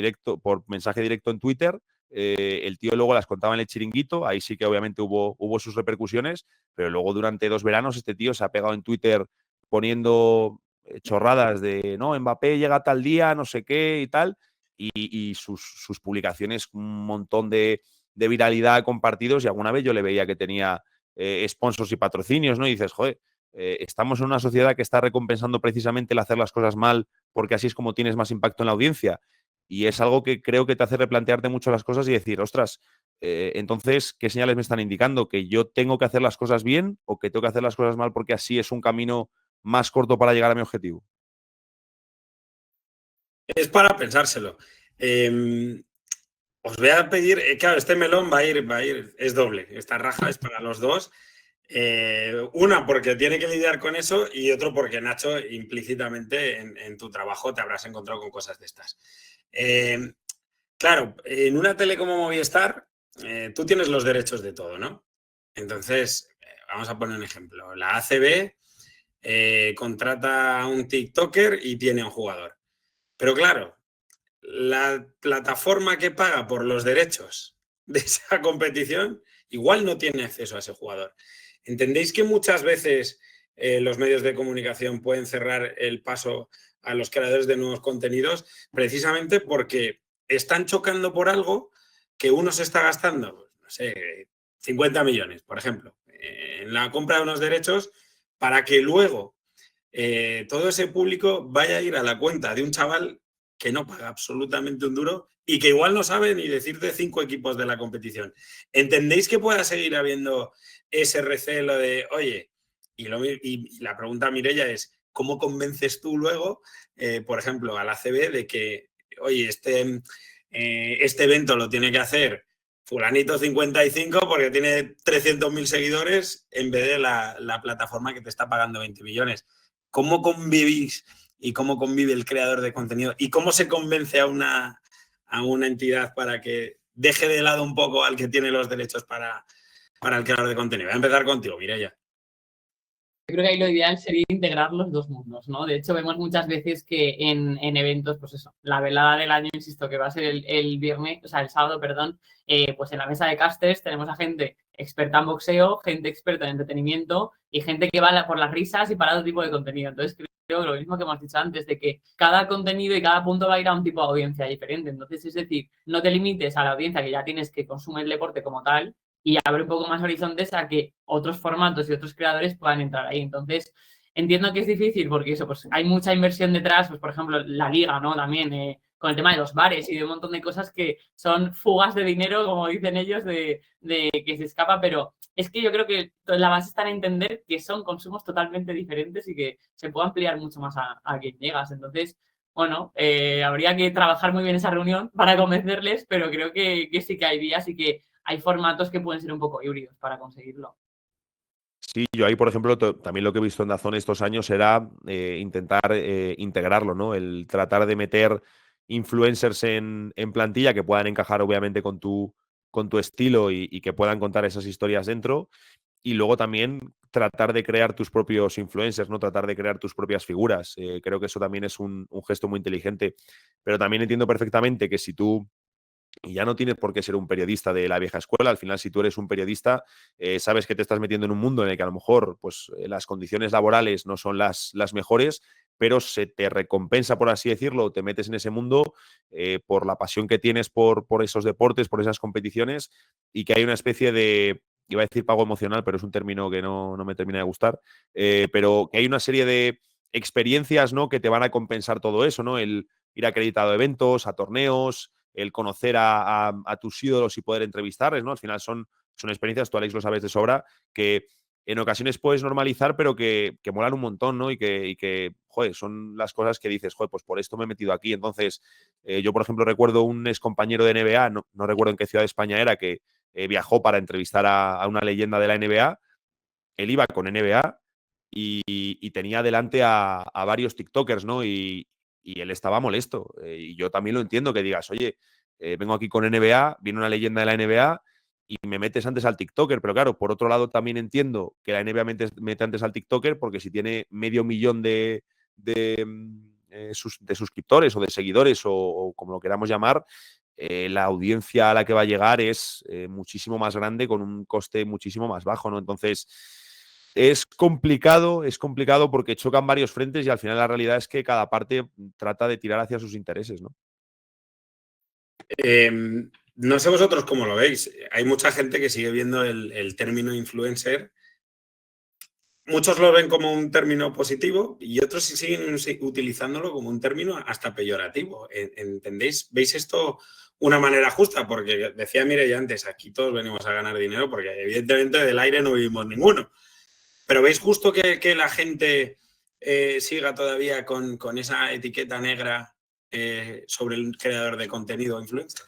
mensaje directo en Twitter. El tío luego las contaba en el chiringuito, ahí sí que obviamente hubo sus repercusiones, pero luego durante 2 veranos este tío se ha pegado en Twitter poniendo chorradas de, no, Mbappé llega tal día, no sé qué y tal, y sus publicaciones un montón de viralidad compartidos, y alguna vez yo le veía que tenía sponsors y patrocinios, ¿no? Y dices, joder, estamos en una sociedad que está recompensando precisamente el hacer las cosas mal porque así es como tienes más impacto en la audiencia. Y es algo que creo que te hace replantearte mucho las cosas y decir, ostras, entonces, ¿qué señales me están indicando? ¿Que yo tengo que hacer las cosas bien o que tengo que hacer las cosas mal porque así es un camino más corto para llegar a mi objetivo? Es para pensárselo. Os voy a pedir, claro, este melón va a ir, es doble. Esta raja es para los dos. Una, porque tiene que lidiar con eso, y otro, porque Nacho, implícitamente en tu trabajo te habrás encontrado con cosas de estas. Claro, en una tele como Movistar, tú tienes los derechos de todo, ¿no? Entonces, vamos a poner un ejemplo. La ACB contrata a un TikToker y tiene a un jugador. Pero claro, la plataforma que paga por los derechos de esa competición igual no tiene acceso a ese jugador. ¿Entendéis que muchas veces los medios de comunicación pueden cerrar el paso a los creadores de nuevos contenidos precisamente porque están chocando por algo que uno se está gastando, no sé, 50 millones, por ejemplo, en la compra de unos derechos para que luego todo ese público vaya a ir a la cuenta de un chaval que no paga absolutamente un duro y que igual no sabe ni decirte 5 equipos de la competición? ¿Entendéis que pueda seguir habiendo ese recelo de, oye, y la pregunta a Mireia es, ¿cómo convences tú luego, por ejemplo, al ACB de que, oye, este evento lo tiene que hacer fulanito 55 porque tiene 300.000 seguidores en vez de la plataforma que te está pagando 20 millones? ¿Cómo convivís y cómo convive el creador de contenido y cómo se convence a una entidad para que deje de lado un poco al que tiene los derechos para el creador de contenido? Voy a empezar contigo, Mireia. Yo creo que ahí lo ideal sería integrar los dos mundos, ¿no? De hecho, vemos muchas veces que en eventos, pues eso, la velada del año, insisto, que va a ser el viernes, o sea, el sábado, perdón, pues en la mesa de casters tenemos a gente experta en boxeo, gente experta en entretenimiento y gente que va por las risas y para otro tipo de contenido. Entonces, creo que lo mismo que hemos dicho antes, de que cada contenido y cada punto va a ir a un tipo de audiencia diferente. Entonces, es decir, no te limites a la audiencia que ya tienes que consumir el deporte como tal, y abre un poco más horizontes a que otros formatos y otros creadores puedan entrar ahí. Entonces, entiendo que es difícil porque eso, pues hay mucha inversión detrás, pues por ejemplo, la liga, ¿no? También con el tema de los bares y de un montón de cosas que son fugas de dinero, como dicen ellos, de que se escapa, pero es que yo creo que la base está en entender que son consumos totalmente diferentes y que se puede ampliar mucho más a quien llegas. Entonces, bueno, habría que trabajar muy bien esa reunión para convencerles, pero creo que sí que hay vías y que hay formatos que pueden ser un poco híbridos para conseguirlo. Sí, yo ahí, por ejemplo, también lo que he visto en Dazón estos años era intentar integrarlo, ¿no? El tratar de meter influencers en plantilla que puedan encajar, obviamente, con tu estilo y que puedan contar esas historias dentro. Y luego también tratar de crear tus propios influencers, ¿no? Tratar de crear tus propias figuras. Creo que eso también es un gesto muy inteligente. Pero también entiendo perfectamente que si tú, y ya no tienes por qué ser un periodista de la vieja escuela, al final si tú eres un periodista, sabes que te estás metiendo en un mundo en el que a lo mejor pues, las condiciones laborales no son las mejores, pero se te recompensa, por así decirlo, te metes en ese mundo por la pasión que tienes por esos deportes, por esas competiciones, y que hay una especie de, iba a decir pago emocional, pero es un término que no me termina de gustar, pero que hay una serie de experiencias, ¿no? Que te van a compensar todo eso, ¿no? El ir acreditado a eventos, a torneos, el conocer a tus ídolos y poder entrevistarles, ¿no? Al final son experiencias, tú, Alex, lo sabes de sobra, que en ocasiones puedes normalizar, pero que molan un montón, ¿no? Y que, joder, son las cosas que dices, joder, pues por esto me he metido aquí. Entonces, yo, por ejemplo, recuerdo un ex compañero de NBA, no recuerdo en qué ciudad de España era, que viajó para entrevistar a una leyenda de la NBA. Él iba con NBA y tenía delante a varios TikTokers, ¿no? Y él estaba molesto. Y yo también lo entiendo, que digas, oye, vengo aquí con NBA, viene una leyenda de la NBA y me metes antes al TikToker. Pero claro, por otro lado también entiendo que la NBA mete antes al TikToker porque si tiene 500.000 de suscriptores o de seguidores o como lo queramos llamar, la audiencia a la que va a llegar es muchísimo más grande con un coste muchísimo más bajo, ¿no? Entonces, es complicado porque chocan varios frentes y al final la realidad es que cada parte trata de tirar hacia sus intereses, ¿no? No sé vosotros cómo lo veis. Hay mucha gente que sigue viendo el término influencer. Muchos lo ven como un término positivo y otros siguen utilizándolo como un término hasta peyorativo. ¿Entendéis? ¿Veis esto una manera justa? Porque decía Mireia antes, aquí todos venimos a ganar dinero porque evidentemente del aire no vivimos ninguno. Pero ¿veis justo que la gente siga todavía con esa etiqueta negra sobre el creador de contenido o influencer?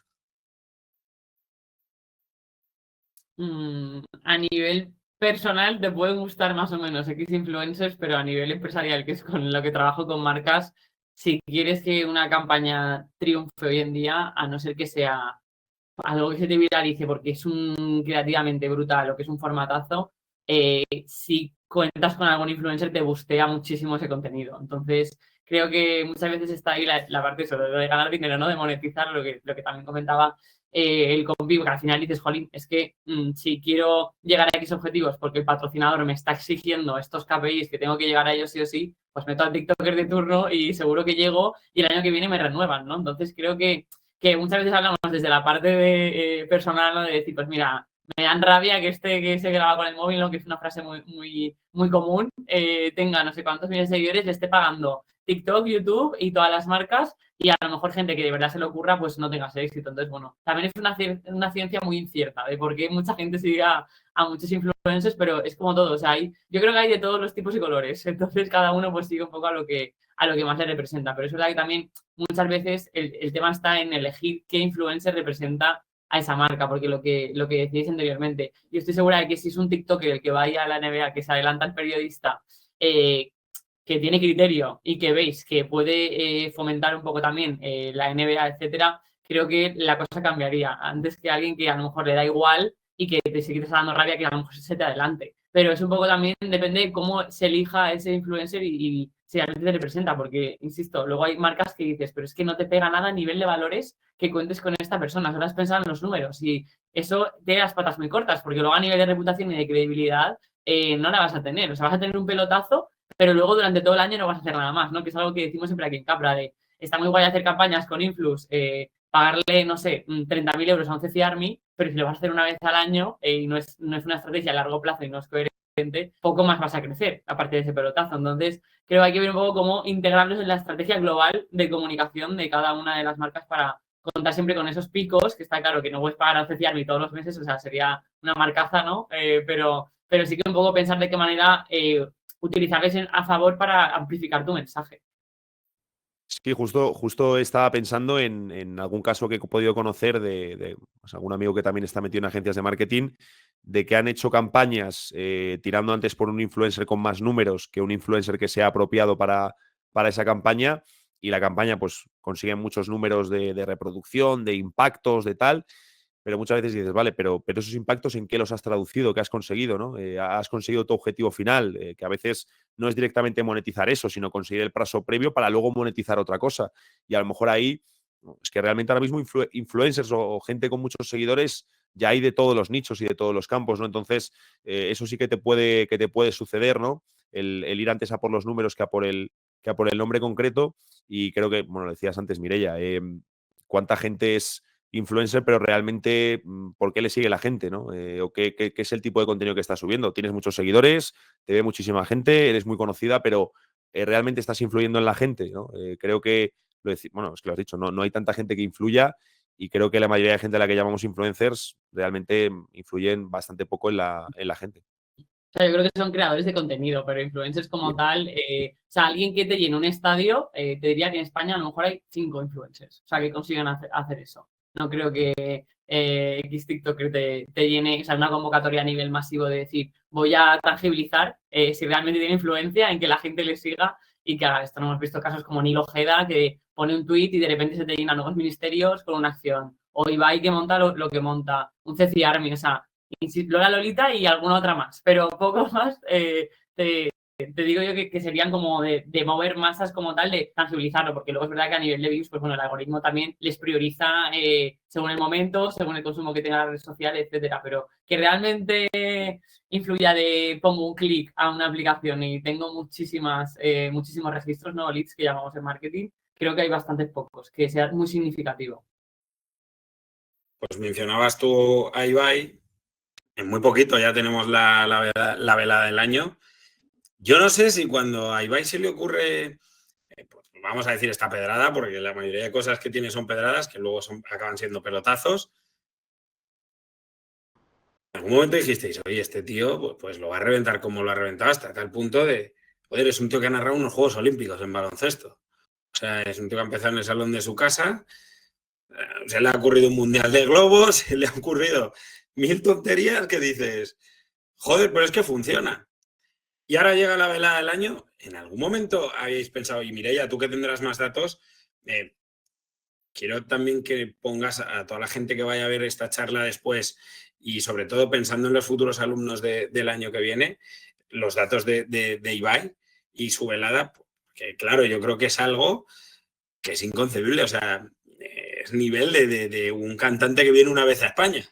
A nivel personal te pueden gustar más o menos X influencers, pero a nivel empresarial, que es con lo que trabajo con marcas, si quieres que una campaña triunfe hoy en día, a no ser que sea algo que se te viralice porque es creativamente brutal o que es un formatazo, si cuentas con algún influencer te bustea muchísimo ese contenido. Entonces, creo que muchas veces está ahí la parte de ganar dinero, ¿no? De monetizar, lo que también comentaba el convivo, que al final dices, jolín, es que si quiero llegar a X objetivos porque el patrocinador me está exigiendo estos KPIs que tengo que llegar a ellos sí o sí, pues meto al TikToker de turno y seguro que llego y el año que viene me renuevan, ¿no? Entonces creo que muchas veces hablamos desde la parte de, personal, ¿no? De decir, pues mira, me dan rabia que se graba con el móvil, ¿no? Que es una frase muy común, tenga no sé cuántos miles de seguidores, le esté pagando TikTok, YouTube y todas las marcas y a lo mejor gente que de verdad se le ocurra, pues no tenga ese éxito. Entonces, bueno, también es una ciencia muy incierta de por qué mucha gente sigue a muchos influencers, pero es como todo, o sea, yo creo que hay de todos los tipos y colores, entonces cada uno pues sigue un poco a lo que más le representa, pero es verdad que también muchas veces el tema está en elegir qué influencer representa a esa marca, porque lo que decíais anteriormente, yo estoy segura de que si es un TikToker el que vaya a la NBA, que se adelanta al periodista, que tiene criterio y que veis que puede fomentar un poco también la NBA, etcétera, creo que la cosa cambiaría. Antes que alguien que a lo mejor le da igual y que te sigue dando rabia que a lo mejor se te adelante. Pero es un poco también, depende de cómo se elija ese influencer y si realmente te representa, porque, insisto, luego hay marcas que dices, pero es que no te pega nada a nivel de valores que cuentes con esta persona, solo has pensado en los números y eso te da las patas muy cortas, porque luego a nivel de reputación y de credibilidad no la vas a tener, o sea, vas a tener un pelotazo, pero luego durante todo el año no vas a hacer nada más, ¿no? Que es algo que decimos siempre aquí en Capra, de está muy guay hacer campañas con Influx, pagarle, no sé, 30.000 euros a un CC Army, pero si lo vas a hacer una vez al año y no es una estrategia a largo plazo y no es coherente, poco más vas a crecer, aparte de ese pelotazo. Entonces, creo que hay que ver un poco cómo integrarlos en la estrategia global de comunicación de cada una de las marcas para contar siempre con esos picos, que está claro que no puedes pagar a CC Army todos los meses, o sea, sería una marcaza, ¿no? Pero sí que un poco pensar de qué manera utilizarles a favor para amplificar tu mensaje. Sí, justo estaba pensando en algún caso que he podido conocer de pues, algún amigo que también está metido en agencias de marketing, de que han hecho campañas tirando antes por un influencer con más números que un influencer que sea apropiado para esa campaña, y la campaña pues consigue muchos números de reproducción, de impactos, de tal, pero muchas veces dices, vale, pero esos impactos, ¿en qué los has traducido? ¿Qué has conseguido? ¿No? Has conseguido tu objetivo final, que a veces no es directamente monetizar eso, sino conseguir el paso previo para luego monetizar otra cosa. Y a lo mejor ahí, es que realmente ahora mismo influencers o gente con muchos seguidores ya hay de todos los nichos y de todos los campos, ¿no? Entonces, eso sí que te puede suceder, ¿no? El ir antes a por los números que a por el nombre concreto. Y creo que, bueno, lo decías antes, Mireia, cuánta gente es influencer, pero realmente, ¿por qué le sigue la gente, no? ¿O qué es el tipo de contenido que estás subiendo? Tienes muchos seguidores, te ve muchísima gente, eres muy conocida, pero realmente estás influyendo en la gente, ¿no? Creo que, bueno, es que lo has dicho, no hay tanta gente que influya, y creo que la mayoría de gente a la que llamamos influencers realmente influyen bastante poco en la gente. O sea, yo creo que son creadores de contenido, pero influencers como tal, o sea, alguien que te llene un estadio, te diría que en España a lo mejor hay 5 influencers, o sea, que consigan hacer eso. No creo que X TikToker te llene, o sea, una convocatoria a nivel masivo de decir, voy a tangibilizar si realmente tiene influencia en que la gente le siga y que haga esto. No hemos visto casos como Nilo Ojeda, que pone un tuit y de repente se te llenan nuevos ministerios con una acción. O Ibai que monta lo que monta, un Ceci Army, o sea, Lola Lolita y alguna otra más, pero poco más te digo yo que serían como de mover masas como tal, de tangibilizarlo, porque luego es verdad que a nivel de views, pues bueno, el algoritmo también les prioriza según el momento, según el consumo que tenga la red social, etcétera, pero que realmente influya de pongo un clic a una aplicación y tengo muchísimos registros, no leads que llamamos en marketing, creo que hay bastantes pocos, que sea muy significativo. Pues mencionabas tú a Ibai, en muy poquito ya tenemos la velada del año. Yo no sé si cuando a Ibai se le ocurre, pues vamos a decir esta pedrada, porque la mayoría de cosas que tiene son pedradas, que luego acaban siendo pelotazos. En algún momento dijisteis, oye, este tío pues lo va a reventar como lo ha reventado hasta tal punto de, joder, es un tío que ha narrado unos Juegos Olímpicos en baloncesto. O sea, es un tío que ha empezado en el salón de su casa, se le ha ocurrido un mundial de globos, se le ha ocurrido 1000 tonterías que dices, joder, pero es que funciona. Y ahora llega la velada del año. ¿En algún momento habéis pensado, y Mireia, tú que tendrás más datos, quiero también que pongas a toda la gente que vaya a ver esta charla después y sobre todo pensando en los futuros alumnos del año que viene, los datos de Ibai y su velada, que claro, yo creo que es algo que es inconcebible, o sea, es nivel de un cantante que viene una vez a España.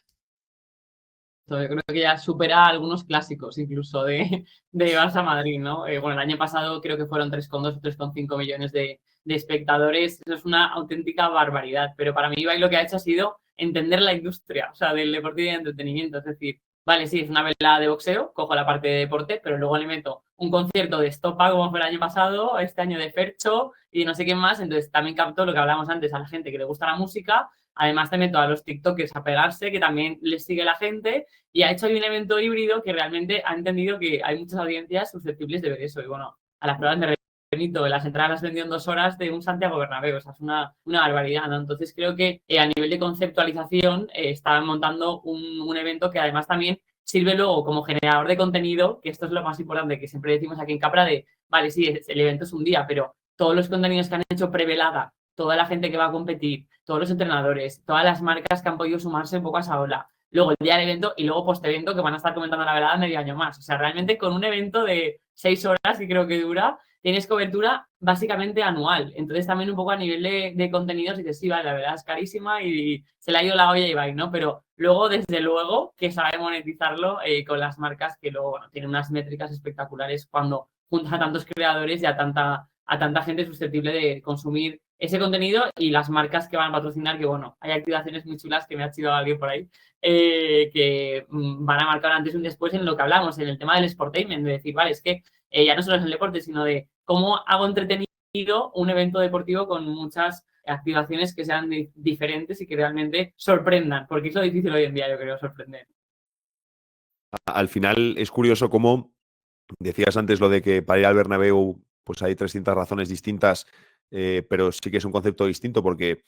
Yo creo que ya supera algunos clásicos incluso de Barça Madrid, ¿no? Bueno, el año pasado creo que fueron 3,2 o 3,5 millones de espectadores. Eso es una auténtica barbaridad. Pero para mí Ibai lo que ha hecho ha sido entender la industria, o sea, del deporte y del entretenimiento. Es decir, vale, sí, es una velada de boxeo, cojo la parte de deporte, pero luego le meto un concierto de Estopa como fue el año pasado, este año de Fercho y no sé qué más. Entonces también captó lo que hablábamos antes a la gente que le gusta la música. Además también todos los TikTokers a pegarse, que también les sigue la gente, y ha hecho ahí un evento híbrido que realmente ha entendido que hay muchas audiencias susceptibles de ver eso. Y bueno, a las pruebas me remito, las entradas las vendió en 2 horas de un Santiago Bernabéu, o sea, es una barbaridad, ¿no? Entonces creo que a nivel de conceptualización están montando un evento que además también sirve luego como generador de contenido, que esto es lo más importante que siempre decimos aquí en Capra de, vale, sí, el evento es un día, pero todos los contenidos que han hecho prevelada, toda la gente que va a competir, todos los entrenadores, todas las marcas que han podido sumarse un poco a esa ola, luego el día del evento y luego post-evento que van a estar comentando la velada medio año más. O sea, realmente con un evento de 6 horas que creo que dura, tienes cobertura básicamente anual. Entonces también un poco a nivel de contenidos dices, sí, vale, la verdad es carísima y se le ha ido la olla a Ibai, ¿no? Pero luego, desde luego, que sabe monetizarlo con las marcas que luego, bueno, tienen unas métricas espectaculares cuando junta a tantos creadores y a tanta gente susceptible de consumir ese contenido y las marcas que van a patrocinar, que bueno, hay activaciones muy chulas que me ha chivado alguien por ahí, que van a marcar antes y un después en lo que hablamos, en el tema del sportainment, de decir, vale, es que ya no solo es el deporte, sino de cómo hago entretenido un evento deportivo con muchas activaciones que sean diferentes y que realmente sorprendan, porque es lo difícil hoy en día, yo creo, sorprender. Al final es curioso cómo decías antes lo de que para ir al Bernabéu pues hay 300 razones distintas, pero sí que es un concepto distinto porque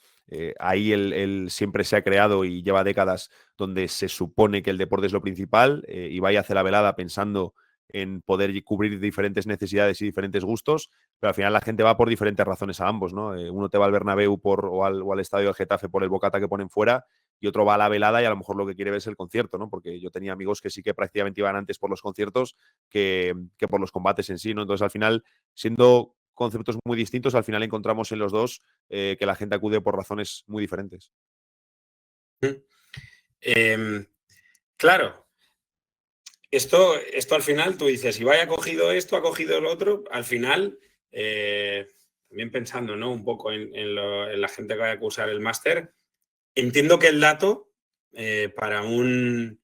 ahí él siempre se ha creado y lleva décadas donde se supone que el deporte es lo principal y vaya a hacer la velada pensando en poder cubrir diferentes necesidades y diferentes gustos, pero al final la gente va por diferentes razones a ambos, ¿no? Uno te va al Bernabéu o al estadio del Getafe por el bocata que ponen fuera y otro va a la velada y a lo mejor lo que quiere ver es el concierto, ¿no? Porque yo tenía amigos que sí que prácticamente iban antes por los conciertos que por los combates en sí, ¿no? Entonces, al final, siendo conceptos muy distintos, al final encontramos en los dos que la gente acude por razones muy diferentes. Claro, esto al final tú dices, si vaya ha cogido esto, ha cogido el otro, al final, también pensando, ¿no? Un poco en la gente que vaya a cursar el máster, entiendo que el dato para un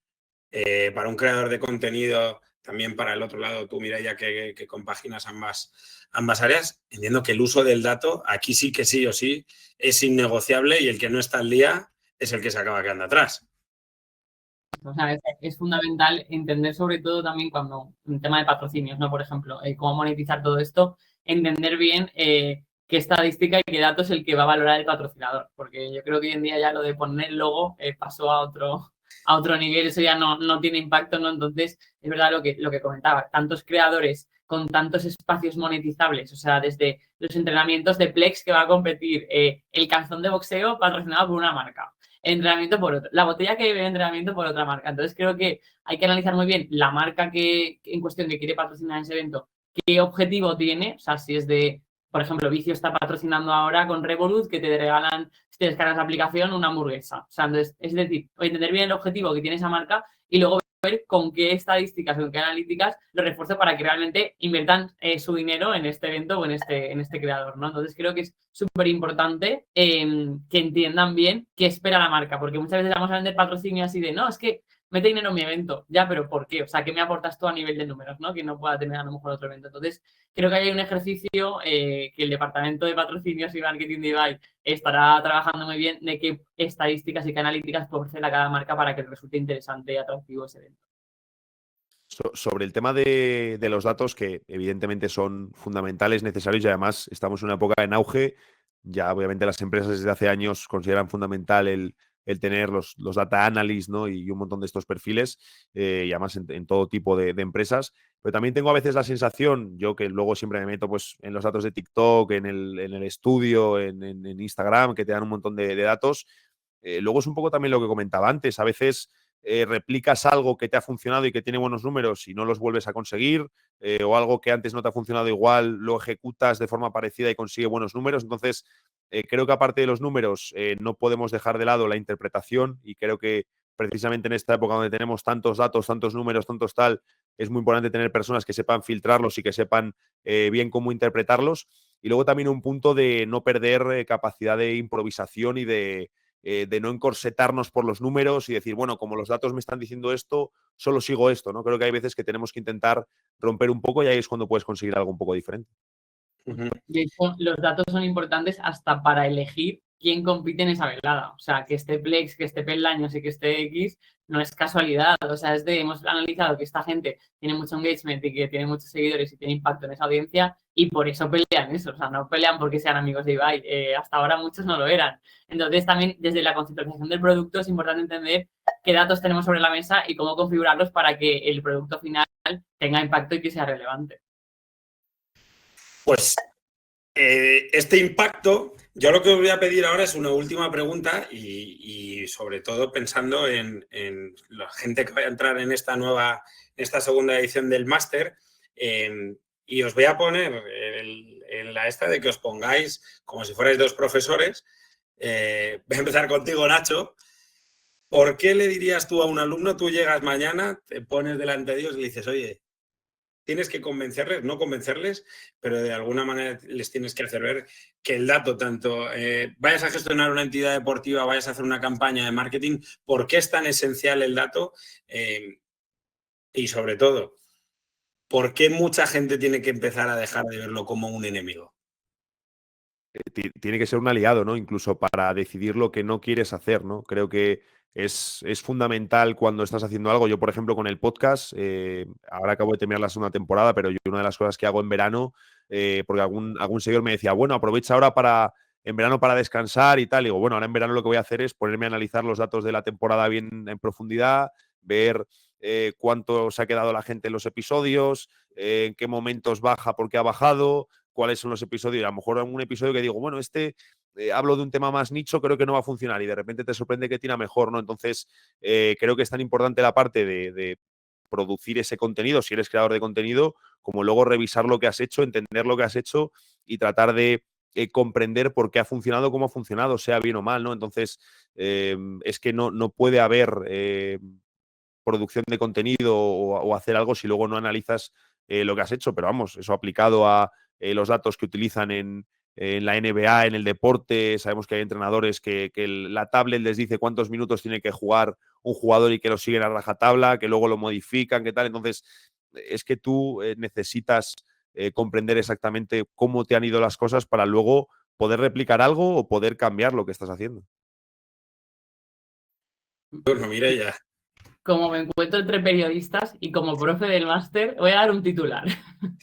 creador de contenido, también para el otro lado, tú Mireia, que compaginas ambas áreas, entiendo que el uso del dato aquí sí que sí o sí es innegociable y el que no está al día es el que se acaba quedando atrás. justo. O sea, es fundamental entender sobre todo también cuando, en tema de patrocinios, ¿no? Por ejemplo, cómo monetizar todo esto, entender bien qué estadística y qué dato es el que va a valorar el patrocinador. Porque yo creo que hoy en día ya lo de poner el logo pasó a otro nivel, eso ya no tiene impacto, ¿no? Entonces, es verdad lo que comentaba, tantos creadores con tantos espacios monetizables, o sea, desde los entrenamientos de Plex que va a competir, el calzón de boxeo patrocinado por una marca, el entrenamiento por otro, la botella que bebe entrenamiento por otra marca. Entonces, creo que hay que analizar muy bien la marca que en cuestión que quiere patrocinar ese evento, qué objetivo tiene, o sea, si es de, por ejemplo, Vicio está patrocinando ahora con Revolut que te regalan, si te descargas la aplicación, una hamburguesa. O sea, entonces, es decir, entender bien el objetivo que tiene esa marca y luego ver con qué estadísticas o con qué analíticas lo refuerzo para que realmente inviertan su dinero en este evento o en este creador, ¿no? Entonces creo que es súper importante que entiendan bien qué espera la marca, porque muchas veces vamos a vender patrocinio así de, no, es que mete dinero en mi evento, ya, pero ¿por qué? O sea, ¿qué me aportas tú a nivel de números, ¿no? Que no pueda tener a lo mejor otro evento. Entonces, creo que hay un ejercicio que el departamento de patrocinios y marketing de Ibai estará trabajando muy bien de qué estadísticas y qué analíticas puede ofrecer a cada marca para que resulte interesante y atractivo ese evento. Sobre el tema de los datos, que evidentemente son fundamentales, necesarios y además estamos en una época en auge. Ya obviamente las empresas desde hace años consideran fundamental el tener los data analysts, ¿no? Y un montón de estos perfiles, y además en todo tipo de empresas. Pero también tengo a veces la sensación, yo que luego siempre me meto pues, en los datos de TikTok, en el estudio, en Instagram, que te dan un montón de datos. Luego es un poco también lo que comentaba antes. A veces replicas algo que te ha funcionado y que tiene buenos números y no los vuelves a conseguir, o algo que antes no te ha funcionado igual, lo ejecutas de forma parecida y consigue buenos números. Entonces, creo que aparte de los números, no podemos dejar de lado la interpretación y creo que precisamente en esta época donde tenemos tantos datos, tantos números, tantos tal, es muy importante tener personas que sepan filtrarlos y que sepan bien cómo interpretarlos. Y luego también un punto de no perder capacidad de improvisación y de no encorsetarnos por los números y decir, bueno, como los datos me están diciendo esto, solo sigo esto, ¿no? Creo que hay veces que tenemos que intentar romper un poco y ahí es cuando puedes conseguir algo un poco diferente. De hecho, los datos son importantes hasta para elegir quién compite en esa velada. O sea, que esté Plex, que esté Peldaños y que esté X, no es casualidad. O sea, hemos analizado que esta gente tiene mucho engagement y que tiene muchos seguidores y tiene impacto en esa audiencia y por eso pelean eso. O sea, no pelean porque sean amigos de Ibai. Hasta ahora muchos no lo eran. Entonces, también desde la conceptualización del producto es importante entender qué datos tenemos sobre la mesa y cómo configurarlos para que el producto final tenga impacto y que sea relevante. Pues este impacto, yo lo que os voy a pedir ahora es una última pregunta y sobre todo pensando en la gente que vaya a entrar en esta segunda edición del máster. Y os voy a poner en la esta de que os pongáis como si fuerais dos profesores. Voy a empezar contigo, Nacho. ¿Por qué le dirías tú a un alumno, tú llegas mañana, te pones delante de Dios y le dices, oye, tienes que convencerles, no convencerles, pero de alguna manera les tienes que hacer ver que el dato, tanto vayas a gestionar una entidad deportiva, vayas a hacer una campaña de marketing, por qué es tan esencial el dato y sobre todo, por qué mucha gente tiene que empezar a dejar de verlo como un enemigo? Tiene que ser un aliado, ¿no? Incluso para decidir lo que no quieres hacer, ¿no? Creo que es fundamental cuando estás haciendo algo. Yo, por ejemplo, con el podcast, ahora acabo de terminar la segunda temporada, pero yo una de las cosas que hago en verano, porque algún seguidor me decía, bueno, aprovecha ahora en verano para descansar y tal. Y digo, bueno, ahora en verano lo que voy a hacer es ponerme a analizar los datos de la temporada bien en profundidad, ver cuánto se ha quedado la gente en los episodios, en qué momentos baja, por qué ha bajado, cuáles son los episodios. A lo mejor un episodio que digo, bueno, hablo de un tema más nicho, creo que no va a funcionar y de repente te sorprende que tira mejor, ¿no? Entonces, creo que es tan importante la parte de producir ese contenido, si eres creador de contenido, como luego revisar lo que has hecho, entender lo que has hecho y tratar de comprender por qué ha funcionado, cómo ha funcionado, sea bien o mal, ¿no? Entonces, es que no puede haber producción de contenido o hacer algo si luego no analizas lo que has hecho, pero vamos, eso aplicado a los datos que utilizan en la NBA, en el deporte. Sabemos que hay entrenadores que la tablet les dice cuántos minutos tiene que jugar un jugador y que lo siguen a rajatabla, que luego lo modifican, qué tal. Entonces, es que tú necesitas comprender exactamente cómo te han ido las cosas para luego poder replicar algo o poder cambiar lo que estás haciendo. Bueno, Mireia. como me encuentro entre periodistas y como profe del máster, voy a dar un titular,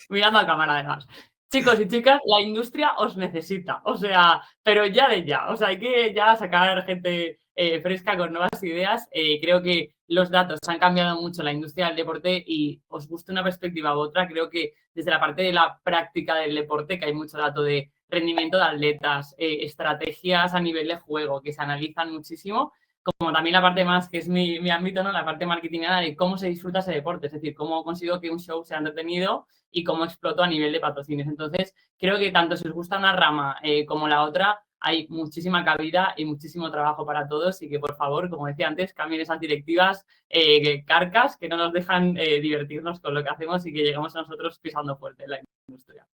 mirando a cámara además. Chicos y chicas, la industria os necesita, o sea, pero ya de ya, o sea, hay que ya sacar gente fresca con nuevas ideas. Creo que los datos han cambiado mucho la industria del deporte y os gusta una perspectiva u otra, creo que desde la parte de la práctica del deporte, que hay mucho dato de rendimiento de atletas, estrategias a nivel de juego que se analizan muchísimo, como también la parte más, que es mi ámbito, ¿no? La parte marketingada de cómo se disfruta ese deporte, es decir, cómo consigo que un show sea entretenido y cómo exploto a nivel de patrocinios. Entonces, creo que tanto si os gusta una rama como la otra, hay muchísima cabida y muchísimo trabajo para todos y que, por favor, como decía antes, cambien esas directivas carcas que no nos dejan divertirnos con lo que hacemos y que llegamos a nosotros pisando fuerte en la industria.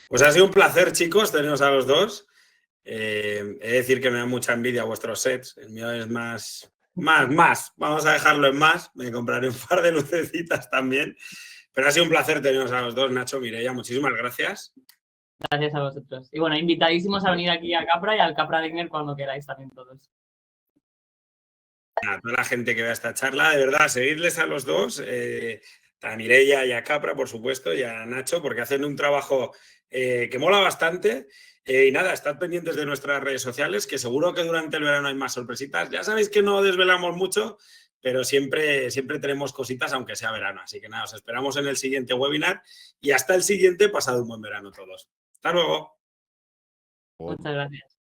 Pues ha sido un placer, chicos, teneros a los dos. He de decir que me da mucha envidia vuestros sets. El mío es más. Vamos a dejarlo en más. Me compraré un par de lucecitas también. Pero ha sido un placer teneros a los dos, Nacho, Mireia. Muchísimas gracias. Gracias a vosotros. Y bueno, invitadísimos a venir aquí a Capra y al Capra Digner cuando queráis también todos. A toda la gente que vea esta charla, de verdad, seguidles a los dos, a Mireia y a Capra, por supuesto, y a Nacho, porque hacen un trabajo que mola bastante. Y nada, estad pendientes de nuestras redes sociales, que seguro que durante el verano hay más sorpresitas. Ya sabéis que no desvelamos mucho, pero siempre tenemos cositas, aunque sea verano. Así que nada, os esperamos en el siguiente webinar y hasta el siguiente, pasad un buen verano todos. Hasta luego. Muchas gracias.